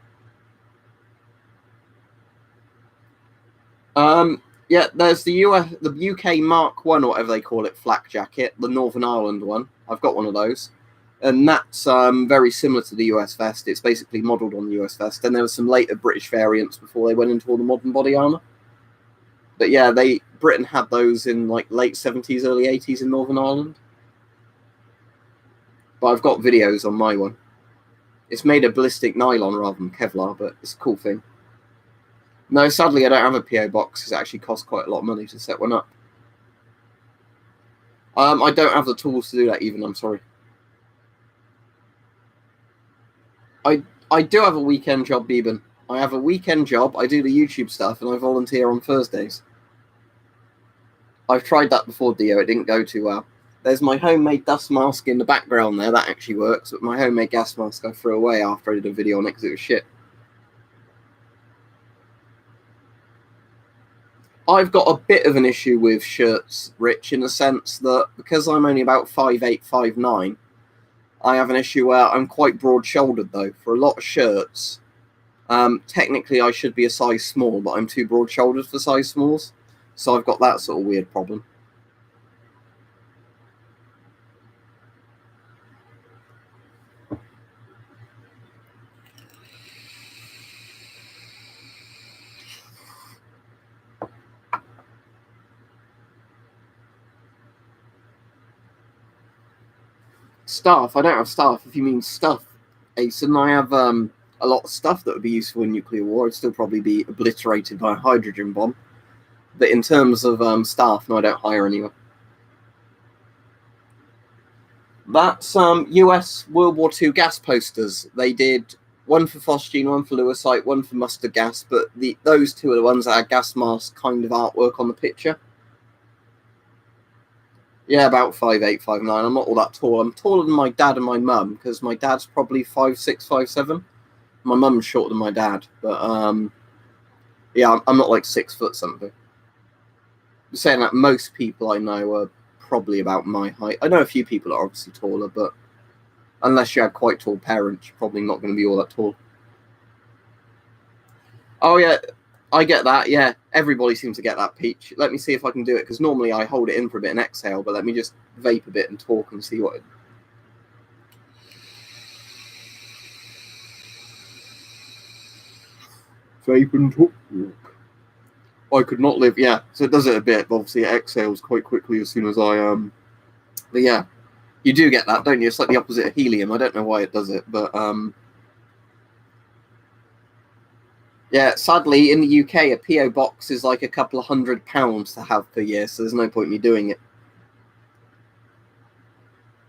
Yeah, there's the UK Mark 1 or whatever they call it, flak jacket, the Northern Ireland one. I've got one of those. And that's very similar to the US vest. It's basically modelled on the US vest. And there were some later British variants before they went into all the modern body armour. But yeah, Britain had those in like late 70s, early 80s in Northern Ireland. But I've got videos on my one. It's made of ballistic nylon rather than Kevlar, but it's a cool thing. No, sadly, I don't have a PO box because it actually costs quite a lot of money to set one up. I don't have the tools to do that even, I'm sorry. I do have a weekend job, Beeben. I have a weekend job, I do the YouTube stuff, and I volunteer on Thursdays. I've tried that before, Dio, it didn't go too well. There's my homemade dust mask in the background there, that actually works, but my homemade gas mask I threw away after I did a video on it because it was shit. I've got a bit of an issue with shirts, Rich, in the sense that because I'm only about 5'8", 5'9", I have an issue where I'm quite broad-shouldered, though. For a lot of shirts, technically I should be a size small, but I'm too broad-shouldered for size smalls. So I've got that sort of weird problem. Staff? I don't have staff, if you mean stuff, Asen. I have a lot of stuff that would be useful in nuclear war. It'd still probably be obliterated by a hydrogen bomb. But in terms of staff, no, I don't hire anyone. That's US World War II gas posters. They did One for phosgene, one for lewisite, one for mustard gas, but those two are the ones that had gas mask kind of artwork on the picture. Yeah, about 5'8", 5'9". I'm not all that tall. I'm taller than my dad and my mum, because my dad's probably 5'6", 5'7". My mum's shorter than my dad, but yeah, I'm not like 6 foot something. I'm saying that most people I know are probably about my height. I know a few people are obviously taller, but unless you had quite tall parents, you're probably not going to be all that tall. Oh yeah, I get that. Yeah, everybody seems to get that, Peach. Let me see if I can do it, because normally I hold it in for a bit and exhale, but let me just vape a bit and talk and see what it... Vape and talk. I could not live. Yeah, so it does it a bit, but obviously it exhales quite quickly as soon as I But yeah, you do get that, don't you? It's like the opposite of helium. I don't know why it does it, but yeah, sadly, in the UK, a PO box is like a couple of £100 to have per year, so there's no point in me doing it.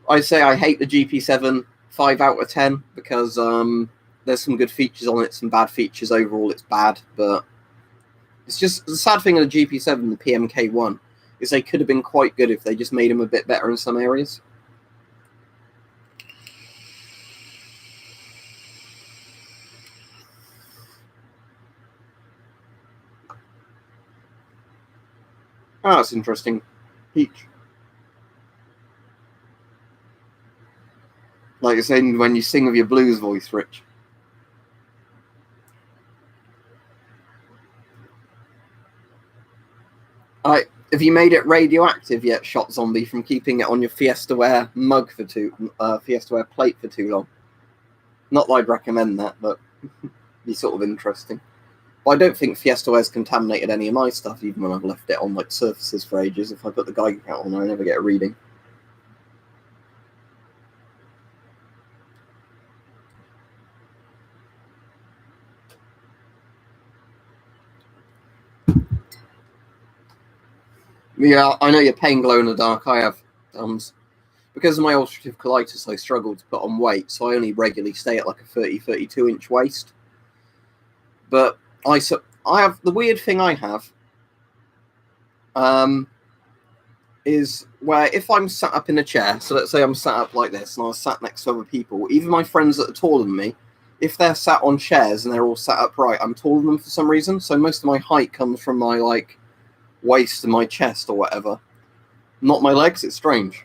I'd say I hate the GP7 5 out of 10 because there's some good features on it, some bad features. Overall, it's bad, but it's just the sad thing of the GP7, the PMK1, is they could have been quite good if they just made them a bit better in some areas. Oh, that's interesting. Peach. Like you're saying when you sing with your blues voice, Rich. Have you made it radioactive yet, Shot Zombie, from keeping it on your Fiestaware mug for Fiestaware plate for too long? Not that I'd recommend that, but be sort of interesting. But I don't think Fiestaware's contaminated any of my stuff, even when I've left it on like surfaces for ages. If I put the Geiger count on, I never get a reading. Yeah, I know you're pain glow in the dark. I have because of my ulcerative colitis, I struggle to put on weight, so I only regularly stay at like a 32 inch waist. But I have the weird thing I have is where if I'm sat up in a chair, so let's say I'm sat up like this and I was sat next to other people, even my friends that are taller than me, if they're sat on chairs and they're all sat upright, I'm taller than them for some reason. So most of my height comes from my like waist and my chest or whatever. Not my legs. It's strange.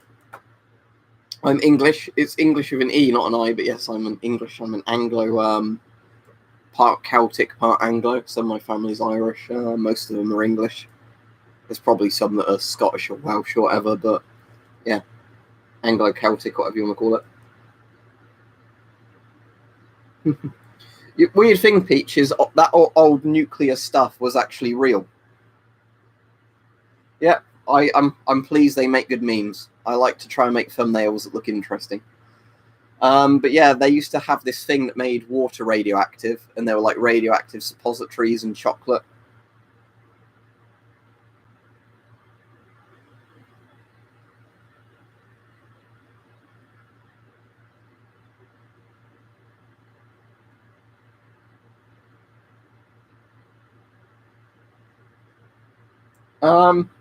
I'm English. It's English with an E, not an I, but yes, I'm an English. I'm an Anglo, part Celtic, part Anglo. Some of my family's Irish. Most of them are English. There's probably some that are Scottish or Welsh or whatever, but yeah, Anglo-Celtic, whatever you want to call it. Weird thing, Peach, is that old nuclear stuff was actually real. Yeah, I'm pleased they make good memes. I like to try and make thumbnails that look interesting. But yeah, they used to have this thing that made water radioactive, and there were like radioactive suppositories and chocolate.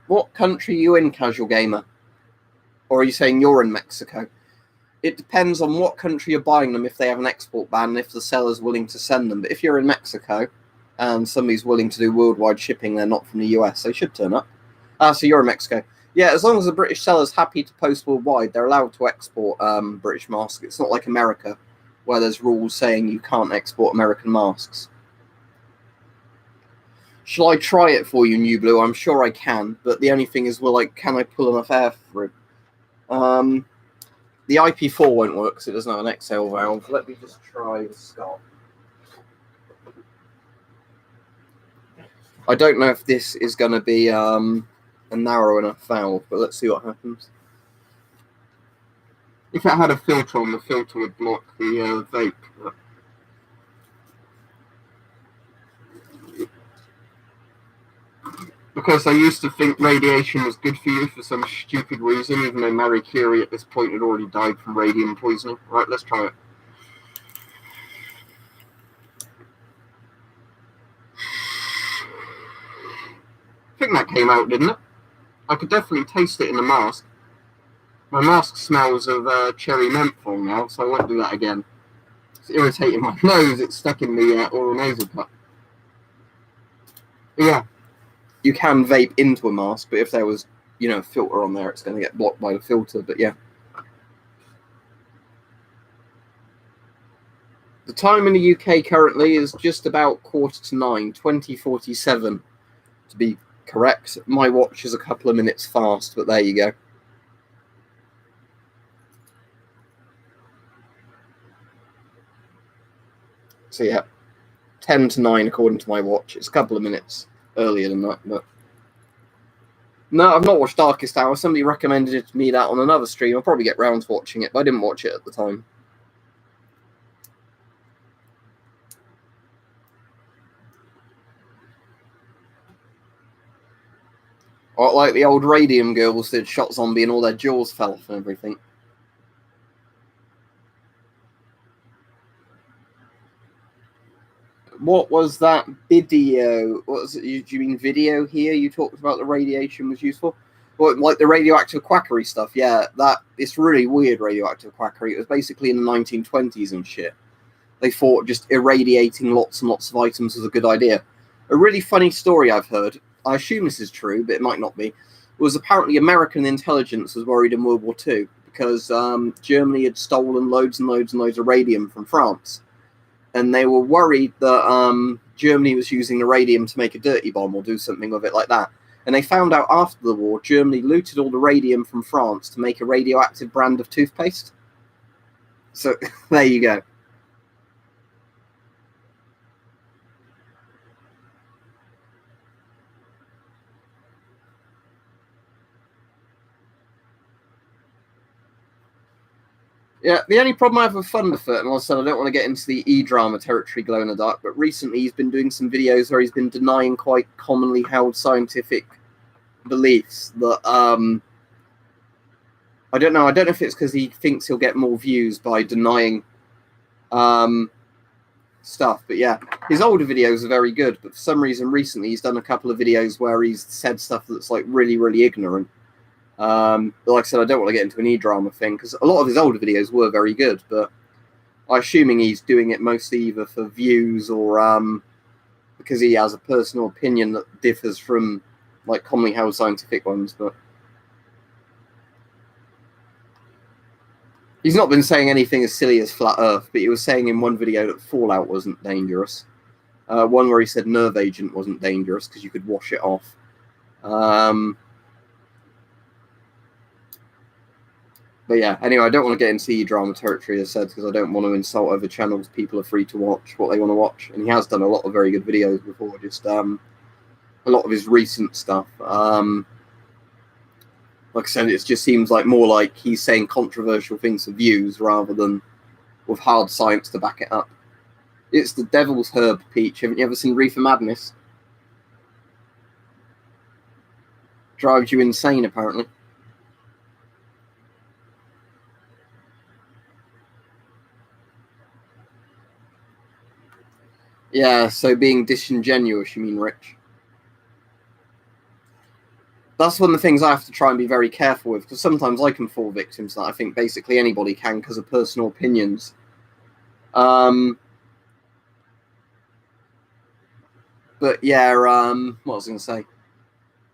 What country are you in, Casual Gamer? Or are you saying you're in Mexico? It depends on what country you're buying them, if they have an export ban, and if the seller's willing to send them. But if you're in Mexico and somebody's willing to do worldwide shipping, they're not from the US, they should turn up. So you're in Mexico. Yeah, as long as the British seller's happy to post worldwide, they're allowed to export British masks. It's not like America, where there's rules saying you can't export American masks. Shall I try it for you, New Blue? I'm sure I can, but the only thing is, can I pull enough air through? The IP4 won't work because it doesn't have an exhale valve. Let me just try the Scott. I don't know if this is going to be a narrow enough valve, but let's see what happens. If it had a filter on, the filter would block the vape. Because I used to think radiation was good for you for some stupid reason, even though Marie Curie at this point had already died from radium poisoning. Right, let's try it. I think that came out, didn't it? I could definitely taste it in the mask. My mask smells of cherry menthol now, so I won't do that again. It's irritating my nose. It's stuck in the oral nasal cup. But yeah, you can vape into a mask, but if there was, a filter on there, it's going to get blocked by the filter. But yeah. The time in the UK currently is just about 9:15, 20:47 to be correct. My watch is a couple of minutes fast, but there you go. So yeah, 10 to 9 according to my watch. It's a couple of minutes earlier than that, but no, I've not watched Darkest Hour. Somebody recommended it to me that on another stream. I'll probably get round to watching it, but I didn't watch it at the time. Or like the old Radium girls did Shot Zombie and all their jaws fell off and everything. What was that video? What was it? Do you mean video here? You talked about the radiation was useful? Well, like the radioactive quackery stuff, yeah, it's really weird radioactive quackery. It was basically in the 1920s and shit. They thought just irradiating lots and lots of items was a good idea. A really funny story I've heard, I assume this is true, but it might not be, was apparently American intelligence was worried in World War II because Germany had stolen loads and loads and loads of radium from France. And they were worried that Germany was using the radium to make a dirty bomb or do something with it like that. And they found out after the war, Germany looted all the radium from France to make a radioactive brand of toothpaste. So there you go. Yeah, the only problem I have with Thunderfoot, and also I don't want to get into the E-drama territory glow in the dark, but recently he's been doing some videos where he's been denying quite commonly held scientific beliefs that, I don't know if it's because he thinks he'll get more views by denying stuff, but yeah, his older videos are very good, but for some reason recently he's done a couple of videos where he's said stuff that's like really, really ignorant. But like I said, I don't want to get into an E-drama thing because a lot of his older videos were very good, but I'm assuming he's doing it mostly either for views or because he has a personal opinion that differs from like commonly held scientific ones. But he's not been saying anything as silly as flat Earth, but he was saying in one video that Fallout wasn't dangerous. One where he said nerve agent wasn't dangerous because you could wash it off. But yeah, anyway, I don't want to get into E-drama territory, as I said, because I don't want to insult other channels. People are free to watch what they want to watch. And he has done a lot of very good videos before, just a lot of his recent stuff. Like I said, it just seems like more like he's saying controversial things for views rather than with hard science to back it up. It's the devil's herb, Peach. Haven't you ever seen Reefer Madness? Drives you insane, apparently. Yeah, so being disingenuous, you mean, Rich? That's one of the things I have to try and be very careful with, because sometimes I can fall victim to that. I think basically anybody can because of personal opinions. But yeah, what was I going to say?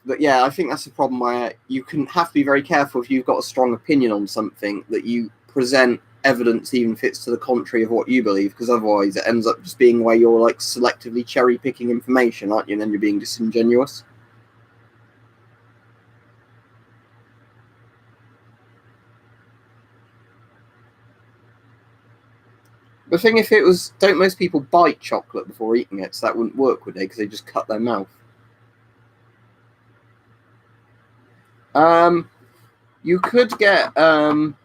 But yeah, I think that's a problem where you can have to be very careful if you've got a strong opinion on something that you present evidence even if it's to the contrary of what you believe, because otherwise it ends up just being where you're like selectively cherry picking information, aren't you? And then you're being disingenuous. The thing, if it was, don't most people bite chocolate before eating it? So that wouldn't work, would they? Because they just cut their mouth. You could get, I'm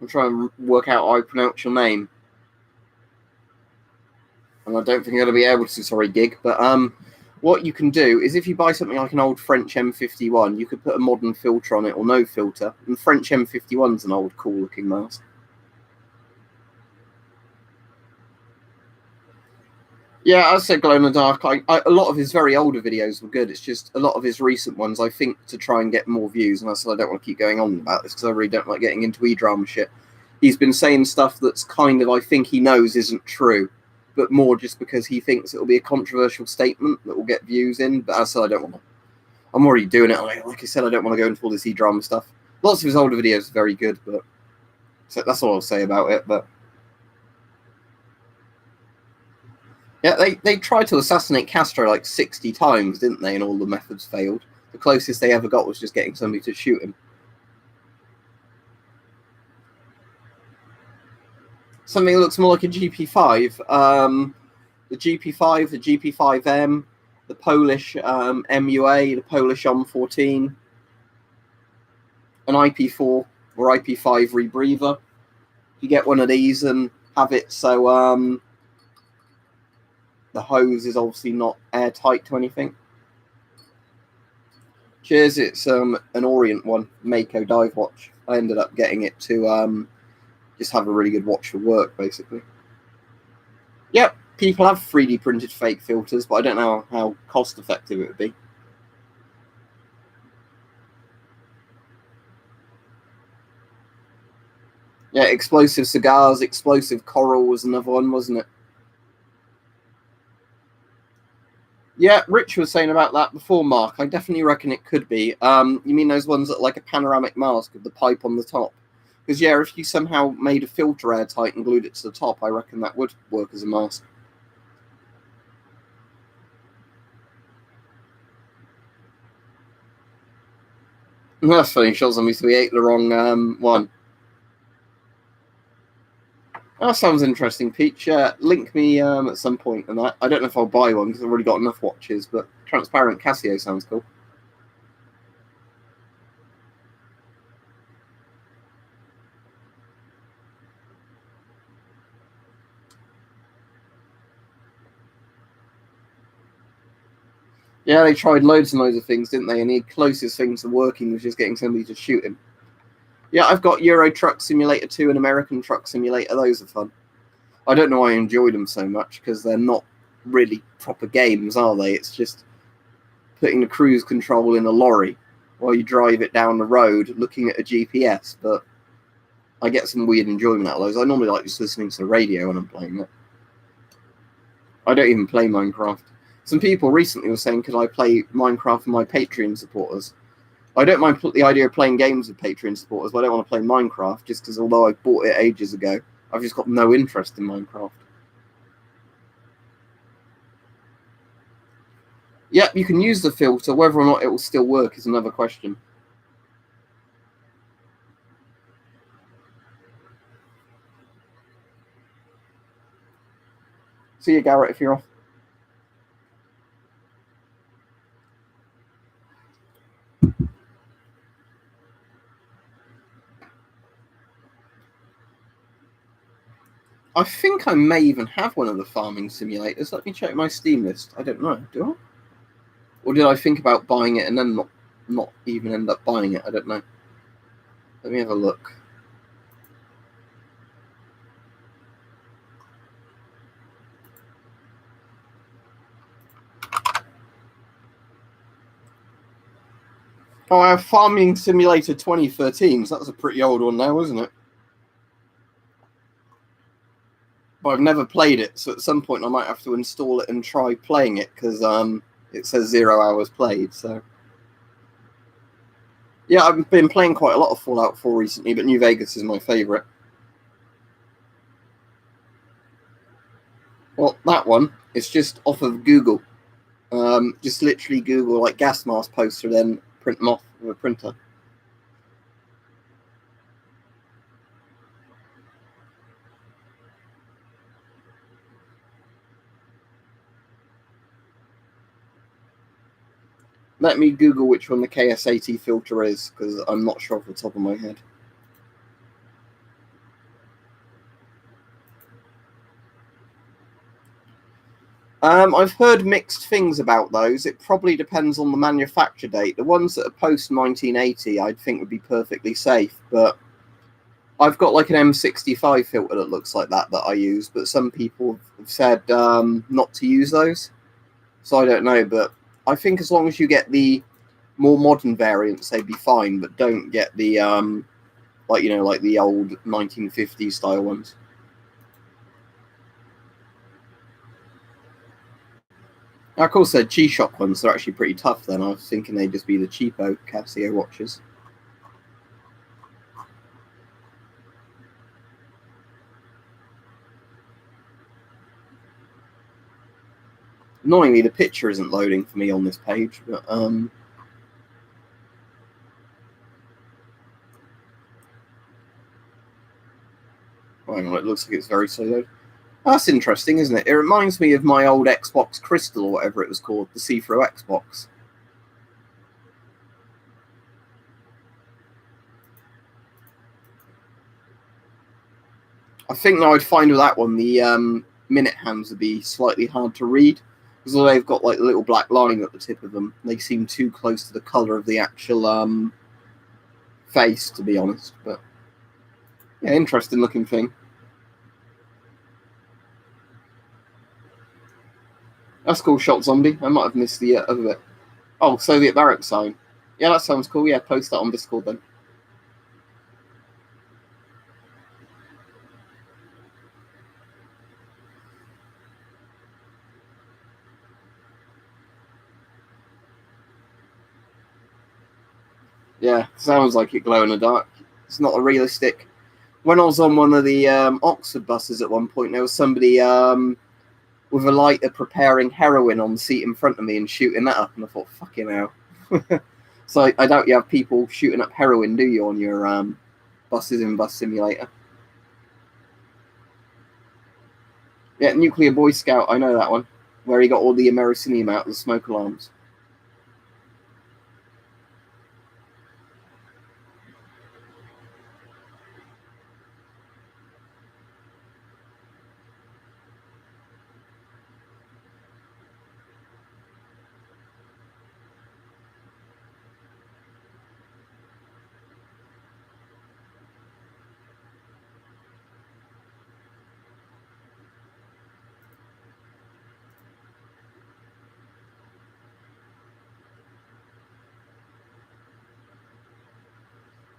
trying to work out how I pronounce your name. And I don't think I'm going to be able to, sorry, Gig. But what you can do is if you buy something like an old French M51, you could put a modern filter on it or no filter. And French M51's an old, cool-looking mask. Yeah, I'd say glow in the dark. A lot of his very older videos were good. It's just a lot of his recent ones, I think, to try and get more views. And I said I don't want to keep going on about this because I really don't like getting into e-drama shit. He's been saying stuff that's kind of, I think he knows isn't true, but more just because he thinks it'll be a controversial statement that will get views in. But as I said, I don't want to. I'm already doing it. Like I said, I don't want to go into all this e-drama stuff. Lots of his older videos are very good, but so that's all I'll say about it. But yeah, they tried to assassinate Castro like 60 times, didn't they? And all the methods failed. The closest they ever got was just getting somebody to shoot him. Something that looks more like a GP5. The GP5, the GP5M, the Polish MUA, the Polish OM14, an IP4 or IP5 rebreather. You get one of these and have it so the hose is obviously not airtight to anything. Cheers, it's an Orient one, Mako dive watch. I ended up getting it to just have a really good watch for work, basically. Yep, people have 3D printed fake filters, but I don't know how cost effective it would be. Yeah, explosive cigars, explosive coral was another one, wasn't it? Yeah, Rich was saying about that before, Mark. I definitely reckon it could be. You mean those ones that are like a panoramic mask with the pipe on the top? Because, yeah, if you somehow made a filter airtight and glued it to the top, I reckon that would work as a mask. That's funny, Shot Zombies, we ate the wrong one. That sounds interesting, Peach. Link me at some point on that. I don't know if I'll buy one because I've already got enough watches, but transparent Casio sounds cool. Yeah, they tried loads and loads of things, didn't they? And the closest thing to working was just getting somebody to shoot him. Yeah, I've got Euro Truck Simulator 2 and American Truck Simulator. Those are fun. I don't know why I enjoy them so much because they're not really proper games, are they? It's just putting the cruise control in a lorry while you drive it down the road looking at a GPS. But I get some weird enjoyment out of those. I normally like just listening to the radio when I'm playing it. I don't even play Minecraft. Some people recently were saying, could I play Minecraft for my Patreon supporters? I don't mind the idea of playing games with Patreon supporters, but I don't want to play Minecraft just because although I bought it ages ago, I've just got no interest in Minecraft. Yep, you can use the filter. Whether or not it will still work is another question. See you, Garrett, if you're off. I think I may even have one of the farming simulators. Let me check my Steam list. I don't know. Do I? Or did I think about buying it and then not even end up buying it? I don't know. Let me have a look. Oh, I have Farming Simulator 2013, so that's a pretty old one now, isn't it? But I've never played it, so at some point I might have to install it and try playing it, because it says 0 hours played, so... Yeah, I've been playing quite a lot of Fallout 4 recently, but New Vegas is my favourite. Well, that one, it's just off of Google. Just literally Google, like, gas mask poster, then print them off with a printer. Let me Google which one the KSAT filter is, because I'm not sure off the top of my head. I've heard mixed things about those. It probably depends on the manufacture date. The ones that are post 1980, I'd think would be perfectly safe, but I've got like an M65 filter that looks like that I use, but some people have said not to use those. So I don't know, but I think as long as you get the more modern variants, they'd be fine, but don't get the like the old 1950s style ones. Of course, they're G-Shock ones. They're actually pretty tough. Then I was thinking they'd just be the cheapo Casio watches. Annoyingly, the picture isn't loading for me on this page, but hang on, it looks like it's very slow load. That's interesting, isn't it? It reminds me of my old Xbox Crystal, or whatever it was called, the see-through Xbox. I think now I'd find with that one, the minute hands would be slightly hard to read, because although they've got like a little black line at the tip of them, they seem too close to the colour of the actual face, to be honest. But yeah, interesting looking thing. That's cool, Shot Zombie. I might have missed the other bit. Oh, Soviet barrack sign. Yeah, that sounds cool. Yeah, post that on Discord then. Yeah, sounds like it glow in the dark. It's not a realistic. When I was on one of the Oxford buses at one point, there was somebody with a lighter preparing heroin on the seat in front of me and shooting that up, and I thought, fucking hell. So I doubt you have people shooting up heroin, do you, on your buses in Bus Simulator? Yeah, Nuclear Boy Scout, I know that one, where he got all the Americinium out of the smoke alarms.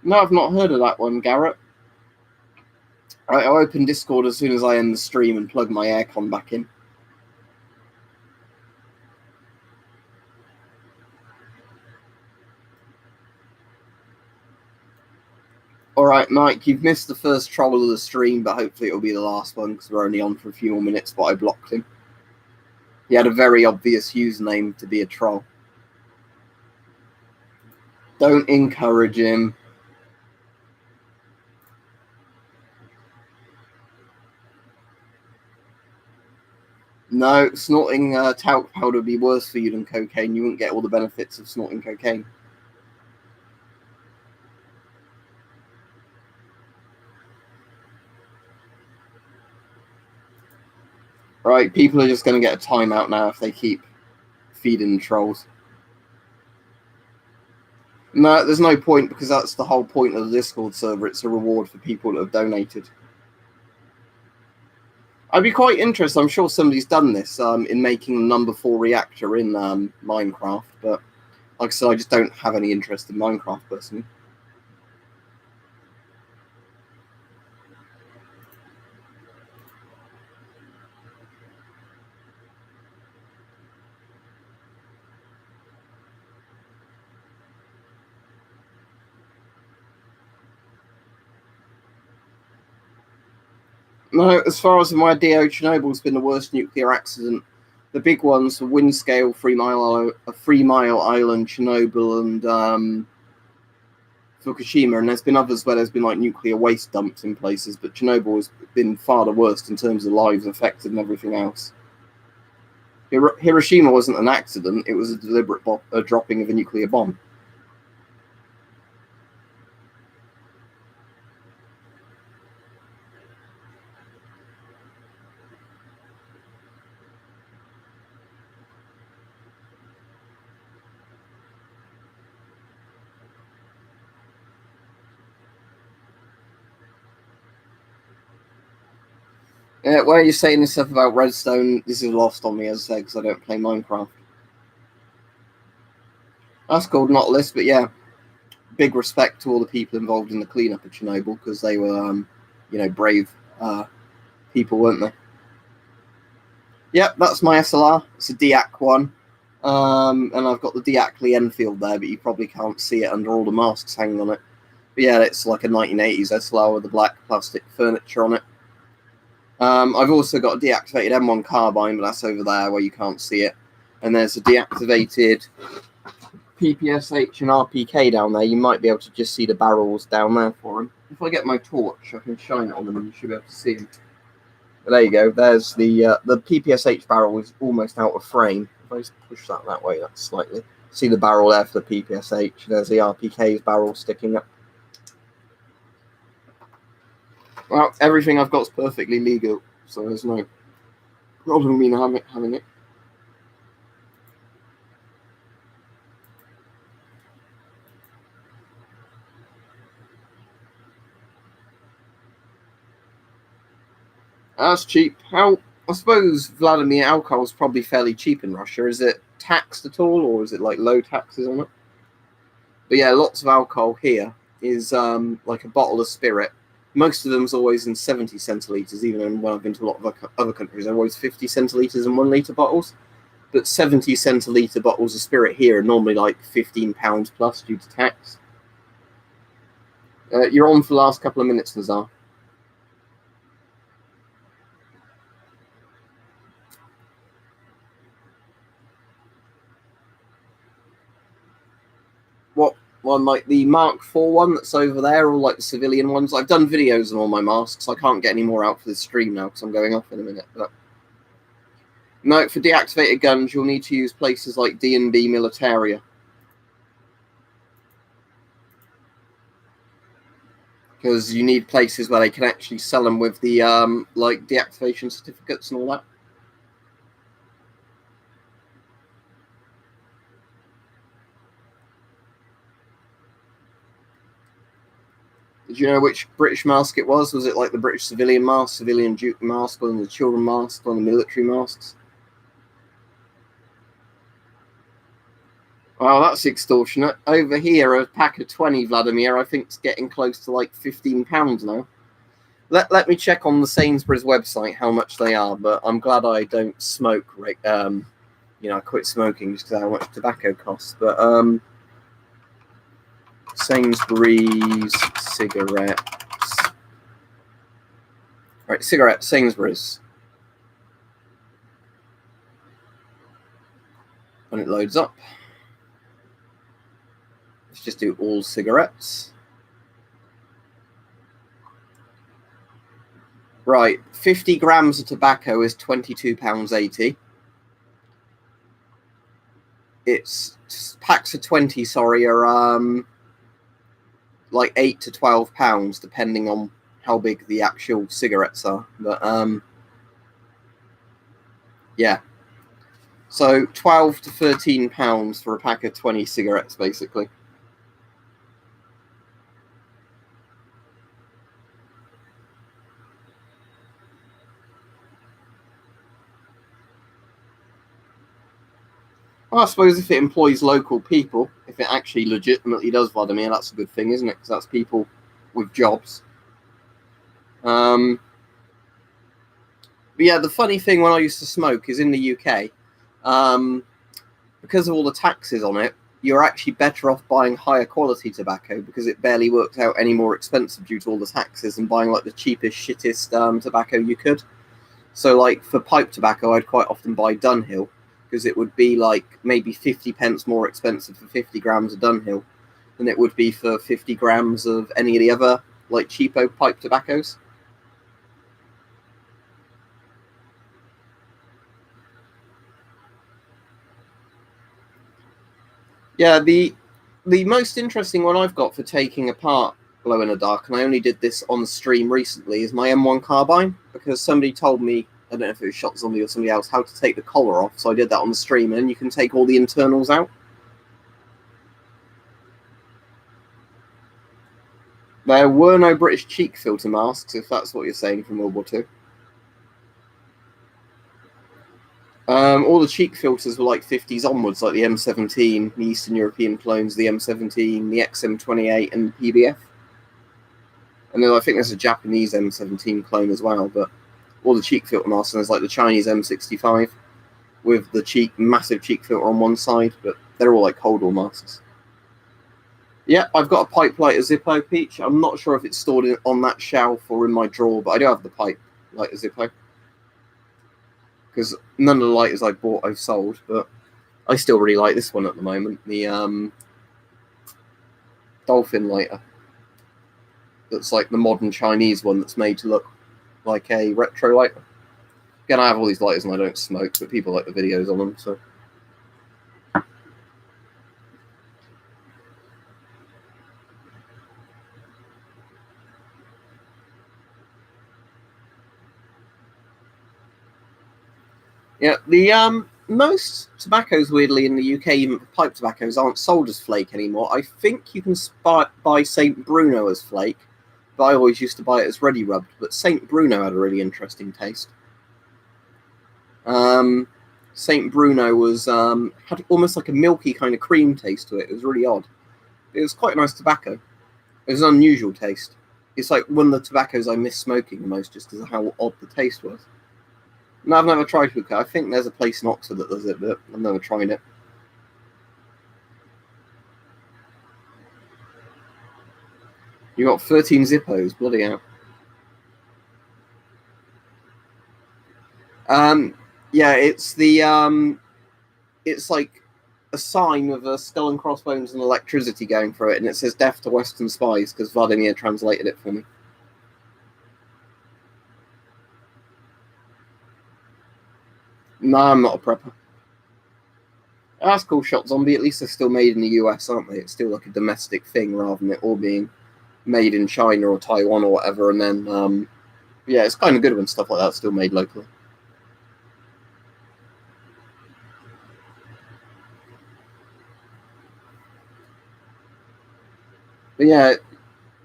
No, I've not heard of that one, Garrett. Right, I'll open Discord as soon as I end the stream and plug my aircon back in. Alright, Mike, you've missed the first troll of the stream, but hopefully it'll be the last one because we're only on for a few more minutes, but I blocked him. He had a very obvious username to be a troll. Don't encourage him. No, snorting talc powder would be worse for you than cocaine. You wouldn't get all the benefits of snorting cocaine. Right, people are just going to get a timeout now if they keep feeding the trolls. No, there's no point because that's the whole point of the Discord server. It's a reward for people that have donated. I'd be quite interested. I'm sure somebody's done this in making the number 4 reactor in Minecraft, but like I said, I just don't have any interest in Minecraft personally. No, as far as my idea, Chernobyl's been the worst nuclear accident. The big ones were Windscale, 3 Mile Island, Chernobyl, and Fukushima. And there's been others where there's been like nuclear waste dumps in places, but Chernobyl has been far the worst in terms of lives affected and everything else. Hiroshima wasn't an accident; it was a deliberate dropping of a nuclear bomb. Where you're saying this stuff about redstone, this is lost on me, as I said, because I don't play Minecraft. That's called not list, but yeah, big respect to all the people involved in the cleanup of Chernobyl, because they were, brave people, weren't they? Yep, that's my SLR. It's a Diac one. And I've got the Diac Lee Enfield there, but you probably can't see it under all the masks hanging on it. But yeah, it's like a 1980s SLR with the black plastic furniture on it. I've also got a deactivated M1 carbine, but that's over there where you can't see it. And there's a deactivated PPSH and RPK down there. You might be able to just see the barrels down there for them. If I get my torch, I can shine it on them and you should be able to see them. But there you go. There's the PPSH barrel is almost out of frame. If I just push that way, that's slightly. See the barrel there for the PPSH. There's the RPK's barrel sticking up. Well, everything I've got is perfectly legal, so there's no problem with me having it. That's cheap. I suppose Vladimir alcohol is probably fairly cheap in Russia. Is it taxed at all, or is it like low taxes on it? But yeah, lots of alcohol here is like a bottle of spirit. Most of them's always in 70 centilitres, even when I've been to a lot of other countries, they're always 50 centilitres and 1 litre bottles. But 70 centilitre bottles of spirit here are normally like £15 plus due to tax. You're on for the last couple of minutes, Nazar. What one, like the Mark IV one that's over there, or like the civilian ones? I've done videos on all my masks. I can't get any more out for this stream now because I'm going off in a minute. But no, for deactivated guns, you'll need to use places like D&B Militaria. Because you need places where they can actually sell them with the like deactivation certificates and all that. Did you know which British mask it was? Was it like the British civilian mask, civilian Duke mask, or the children mask, or the military masks? Well, that's extortionate. Over here, a pack of 20, Vladimir, I think it's getting close to like £15 now. Let me check on the Sainsbury's website how much they are, but I'm glad I don't smoke. Right, I quit smoking just because of how much tobacco costs. But Sainsbury's cigarettes. Right, cigarette Sainsbury's. When it loads up, let's just do all cigarettes. Right, 50 grams of tobacco is £22.80. It's packs of 20, are like £8 to £12, depending on how big the actual cigarettes are. But yeah, so £12 to £13 for a pack of 20 cigarettes, basically. Well, I suppose if it employs local people, if it actually legitimately does, Vladimir, that's a good thing, isn't it? Because that's people with jobs. But yeah, the funny thing when I used to smoke is in the UK, because of all the taxes on it, you're actually better off buying higher quality tobacco because it barely works out any more expensive due to all the taxes than buying like the cheapest, shittest tobacco you could. So like for pipe tobacco, I'd quite often buy Dunhill, because it would be like maybe 50 pence more expensive for 50 grams of Dunhill than it would be for 50 grams of any of the other like cheapo pipe tobaccos. Yeah, the most interesting one I've got for taking apart glow in the dark, and I only did this on stream recently, is my M1 carbine, because somebody told me, I don't know if it was Shot Zombie or somebody else, how to take the collar off. So I did that on the stream, and you can take all the internals out. There were no British cheek filter masks, if that's what you're saying, from World War II. All the cheek filters were like 50s onwards, like the M17, the Eastern European clones, the M17, the XM28, and the PBF. And then I think there's a Japanese M17 clone as well, but all the cheek filter masks, and there's like the Chinese M65 with the massive cheek filter on one side, but they're all like cold war masks. Yeah, I've got a pipe lighter Zippo, Peach. I'm not sure if it's stored on that shelf or in my drawer, but I do have the pipe lighter Zippo. Because none of the lighters I bought I've sold, but I still really like this one at the moment, the dolphin lighter. That's like the modern Chinese one that's made to look like a retro lighter. Again, I have all these lighters and I don't smoke, but people like the videos on them, so. Yeah, the most tobaccos, weirdly, in the UK, even pipe tobaccos, aren't sold as flake anymore. I think you can buy St. Bruno as flake, but I always used to buy it as ready rubbed. But St. Bruno had a really interesting taste. St. Bruno was had almost like a milky kind of cream taste to it. It was really odd. It was quite a nice tobacco. It was an unusual taste. It's like one of the tobaccos I miss smoking the most just because of how odd the taste was. No, I've never tried hookah. I think there's a place in Oxford that does it, but I've never tried it. You got 13 Zippos, bloody hell. Yeah, it's the it's like a sign with a skull and crossbones and electricity going through it, and it says "Death to Western Spies" because Vladimir translated it for me. No, I'm not a prepper. That's cool, Shot Zombie. At least they're still made in the US, aren't they? It's still like a domestic thing rather than it all being made in China or Taiwan or whatever. And then, yeah, it's kind of good when stuff like that's still made locally. But yeah,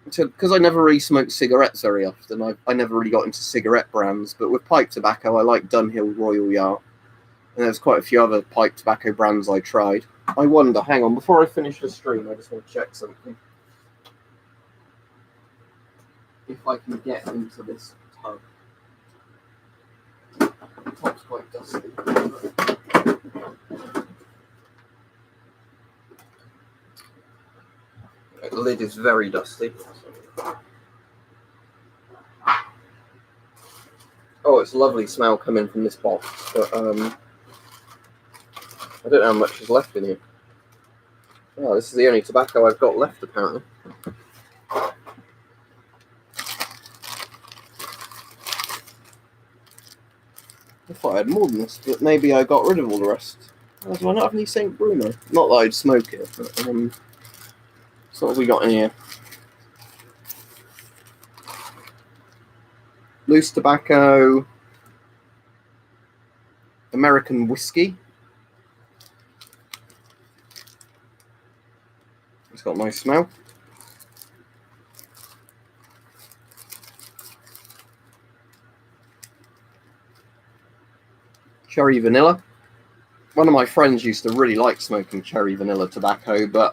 because I never really smoked cigarettes very often, I never really got into cigarette brands. But with pipe tobacco, I like Dunhill, Royal Yard. And there's quite a few other pipe tobacco brands I tried. I wonder, hang on, before I finish the stream, I just want to check something. If I can get into this tub. The tub's quite dusty. The lid is very dusty. Oh, it's a lovely smell coming from this box, but I don't know how much is left in here. Oh, this is the only tobacco I've got left, apparently. I thought I had more than this, but maybe I got rid of all the rest. Oh, do I not have any St. Bruno? Not that I'd smoke it, but so what have we got in here? Loose tobacco, American whiskey. It's got a nice smell. Cherry vanilla. One of my friends used to really like smoking cherry vanilla tobacco, but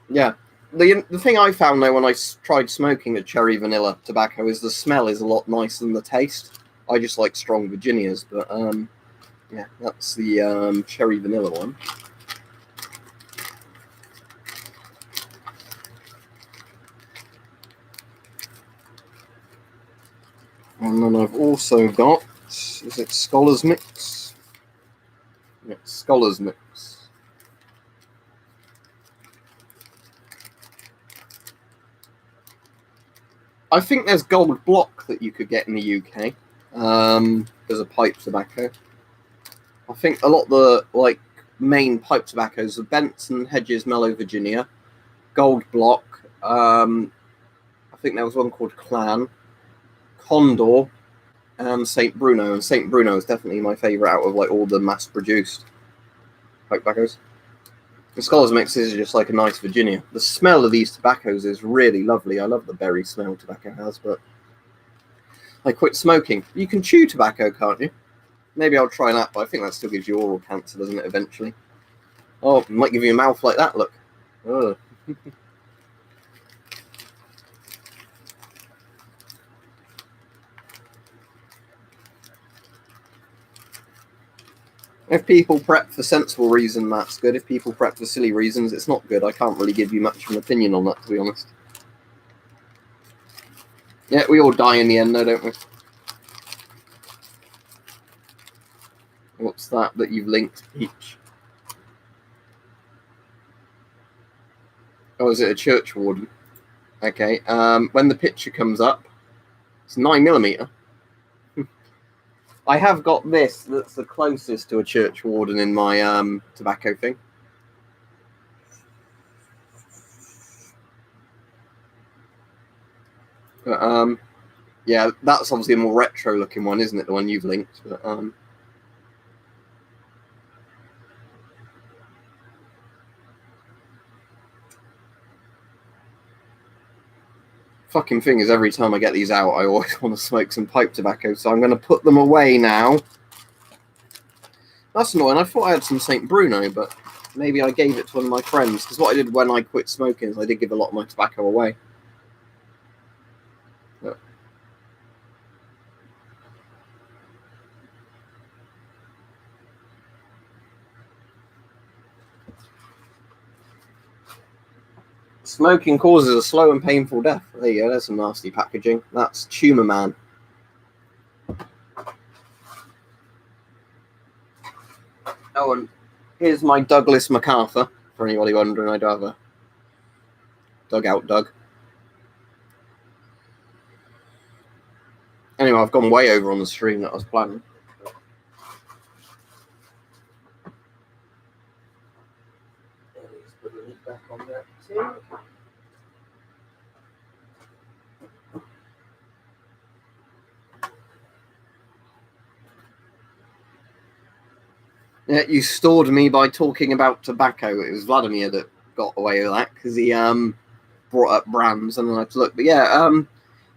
yeah. The thing I found though when I tried smoking a cherry vanilla tobacco is the smell is a lot nicer than the taste. I just like strong Virginias, but yeah, that's the cherry vanilla one. And then I've also got, is it Scholar's Mix? Yeah, Scholar's Mix. I think there's Gold Block that you could get in the UK. There's a pipe tobacco. I think a lot of the main pipe tobaccos are Benson, Hedges, Mellow Virginia, Gold Block. I think there was one called Clan, Condor, and St. Bruno. And St. Bruno is definitely my favourite out of all the mass produced. pipe tobaccos. The Scholars Mix is just like a nice Virginia. The smell of these tobaccos is really lovely. I love the berry smell tobacco has, but I quit smoking. You can chew tobacco, can't you? Maybe I'll try that, but I think that still gives you oral cancer, doesn't it, eventually? Oh, it might give you a mouth like that, look. Ugh. If people prep for sensible reason, that's good. If people prep for silly reasons, it's not good. I can't really give you much of an opinion on that, to be honest. Yeah, we all die in the end, though, don't we? What's that you've linked each? Oh, is it a church warden? Okay. When the picture comes up, it's 9mm. I have got this that's the closest to a church warden in my tobacco thing. But, yeah, that's obviously a more retro looking one, isn't it? The one you've linked. But, fucking thing is, every time I get these out, I always want to smoke some pipe tobacco, so I'm going to put them away now. That's annoying. I thought I had some St. Bruno, but maybe I gave it to one of my friends, because what I did when I quit smoking is I did give a lot of my tobacco away. But smoking causes a slow and painful death. There you go, there's some nasty packaging. That's Tumour Man. Oh, and here's my Douglas MacArthur, for anybody wondering. I do have a dugout Doug. Anyway, I've gone way over on the stream that I was planning. Put the lid back on there too. Yeah, you stored me by talking about tobacco. It was Vladimir that got away with that because he brought up brands, and then I had to look. But yeah,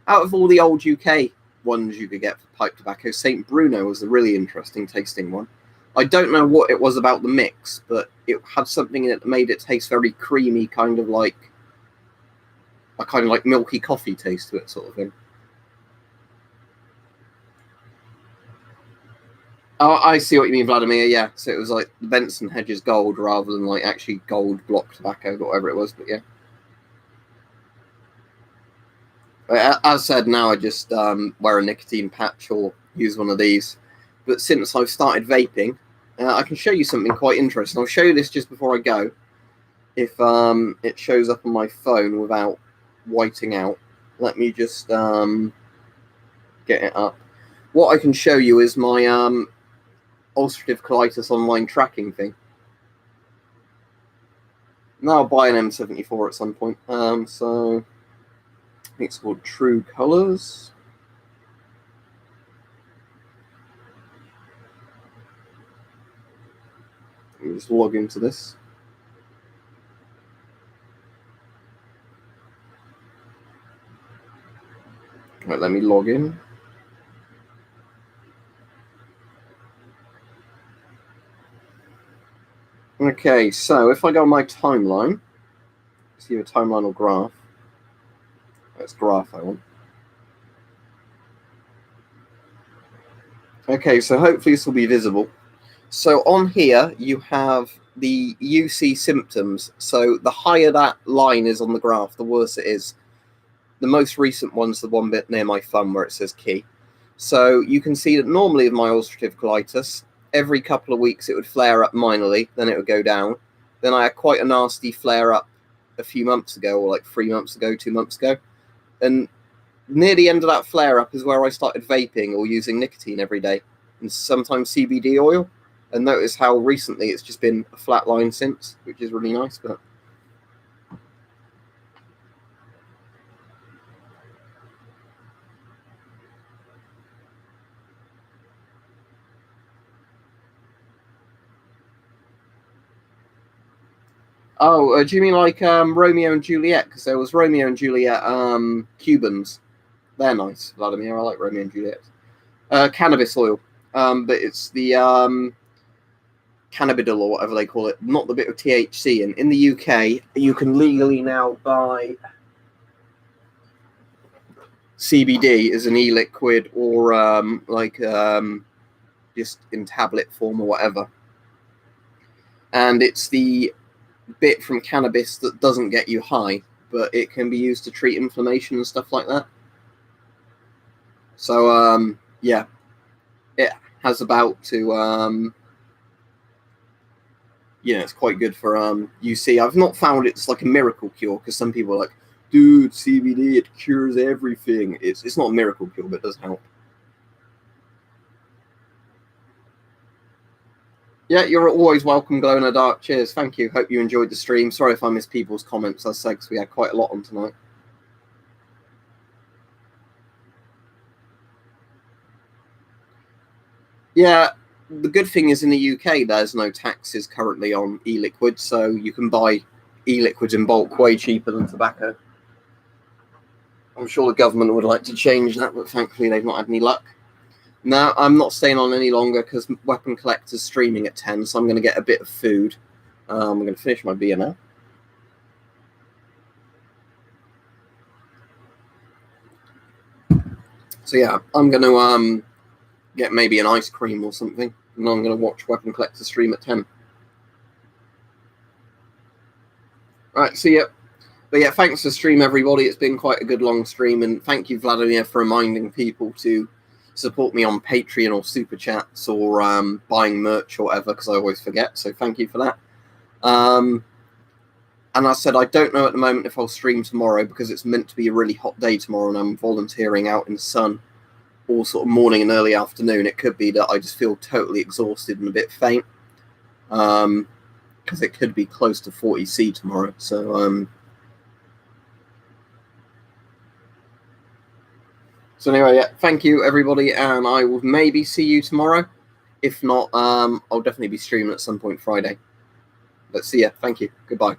out of all the old UK ones you could get for pipe tobacco, St. Bruno was a really interesting tasting one. I don't know what it was about the mix, but it had something in it that made it taste very creamy, kind of like milky coffee taste to it, sort of thing. Oh, I see what you mean, Vladimir. Yeah, so it was like the Benson Hedges Gold rather than like actually gold block tobacco, whatever it was. But yeah, as said, now I just wear a nicotine patch or use one of these. But since I've started vaping, I can show you something quite interesting. I'll show you this just before I go. If it shows up on my phone without whiting out, let me just get it up. What I can show you is my ulcerative colitis online tracking thing. Now I'll buy an M74 at some point. So I think it's called True Colors. Let me just log into this. Right, let me log in. Okay, so if I go on my timeline, see a timeline or graph. That's graph I want. Okay, so hopefully this will be visible. So on here you have the UC symptoms. So the higher that line is on the graph, the worse it is. The most recent one's the one bit near my thumb where it says key. So you can see that normally with my ulcerative colitis, every couple of weeks it would flare up minorly, then it would go down. Then I had quite a nasty flare up a few months ago, or like 3 months ago, 2 months ago. And near the end of that flare up is where I started vaping or using nicotine every day, and sometimes CBD oil. And notice how recently it's just been a flat line since, which is really nice. But Oh, do you mean like Romeo and Juliet? Because there was Romeo and Juliet Cubans. They're nice, Vladimir. I like Romeo and Juliet. Cannabis oil, but it's the cannabidiol or whatever they call it, not the bit of THC. And in the UK, you can legally now buy CBD as an e-liquid or just in tablet form or whatever. And it's the bit from cannabis that doesn't get you high, but it can be used to treat inflammation and stuff like that. So yeah, it has about to it's quite good for UC. I've not found it's like a miracle cure, because some people are like, dude, CBD, it cures everything. It's not a miracle cure, but it does help. Yeah, you're always welcome, Glow in the Dark. Cheers, thank you. Hope you enjoyed the stream. Sorry if I missed people's comments, as I said, because we had quite a lot on tonight. Yeah, the good thing is in the UK, there's no taxes currently on e-liquid, so you can buy e-liquids in bulk way cheaper than tobacco. I'm sure the government would like to change that, but thankfully they've not had any luck. No, I'm not staying on any longer because Weapon Collector's streaming at 10, so I'm going to get a bit of food. I'm going to finish my beer now. So yeah, I'm going to get maybe an ice cream or something, and I'm going to watch Weapon Collector stream at 10. Alright, see ya. But yeah, thanks for the stream, everybody. It's been quite a good long stream, and thank you, Vladimir, for reminding people to support me on Patreon or Super Chats or buying merch or whatever, because I always forget, so thank you for that. And I said I don't know at the moment if I'll stream tomorrow, because it's meant to be a really hot day tomorrow, and I'm volunteering out in the sun all sort of morning and early afternoon. It could be that I just feel totally exhausted and a bit faint, because it could be close to 40°C tomorrow. So anyway, yeah, thank you, everybody, and I will maybe see you tomorrow. If not, I'll definitely be streaming at some point Friday. But see ya. Thank you. Goodbye.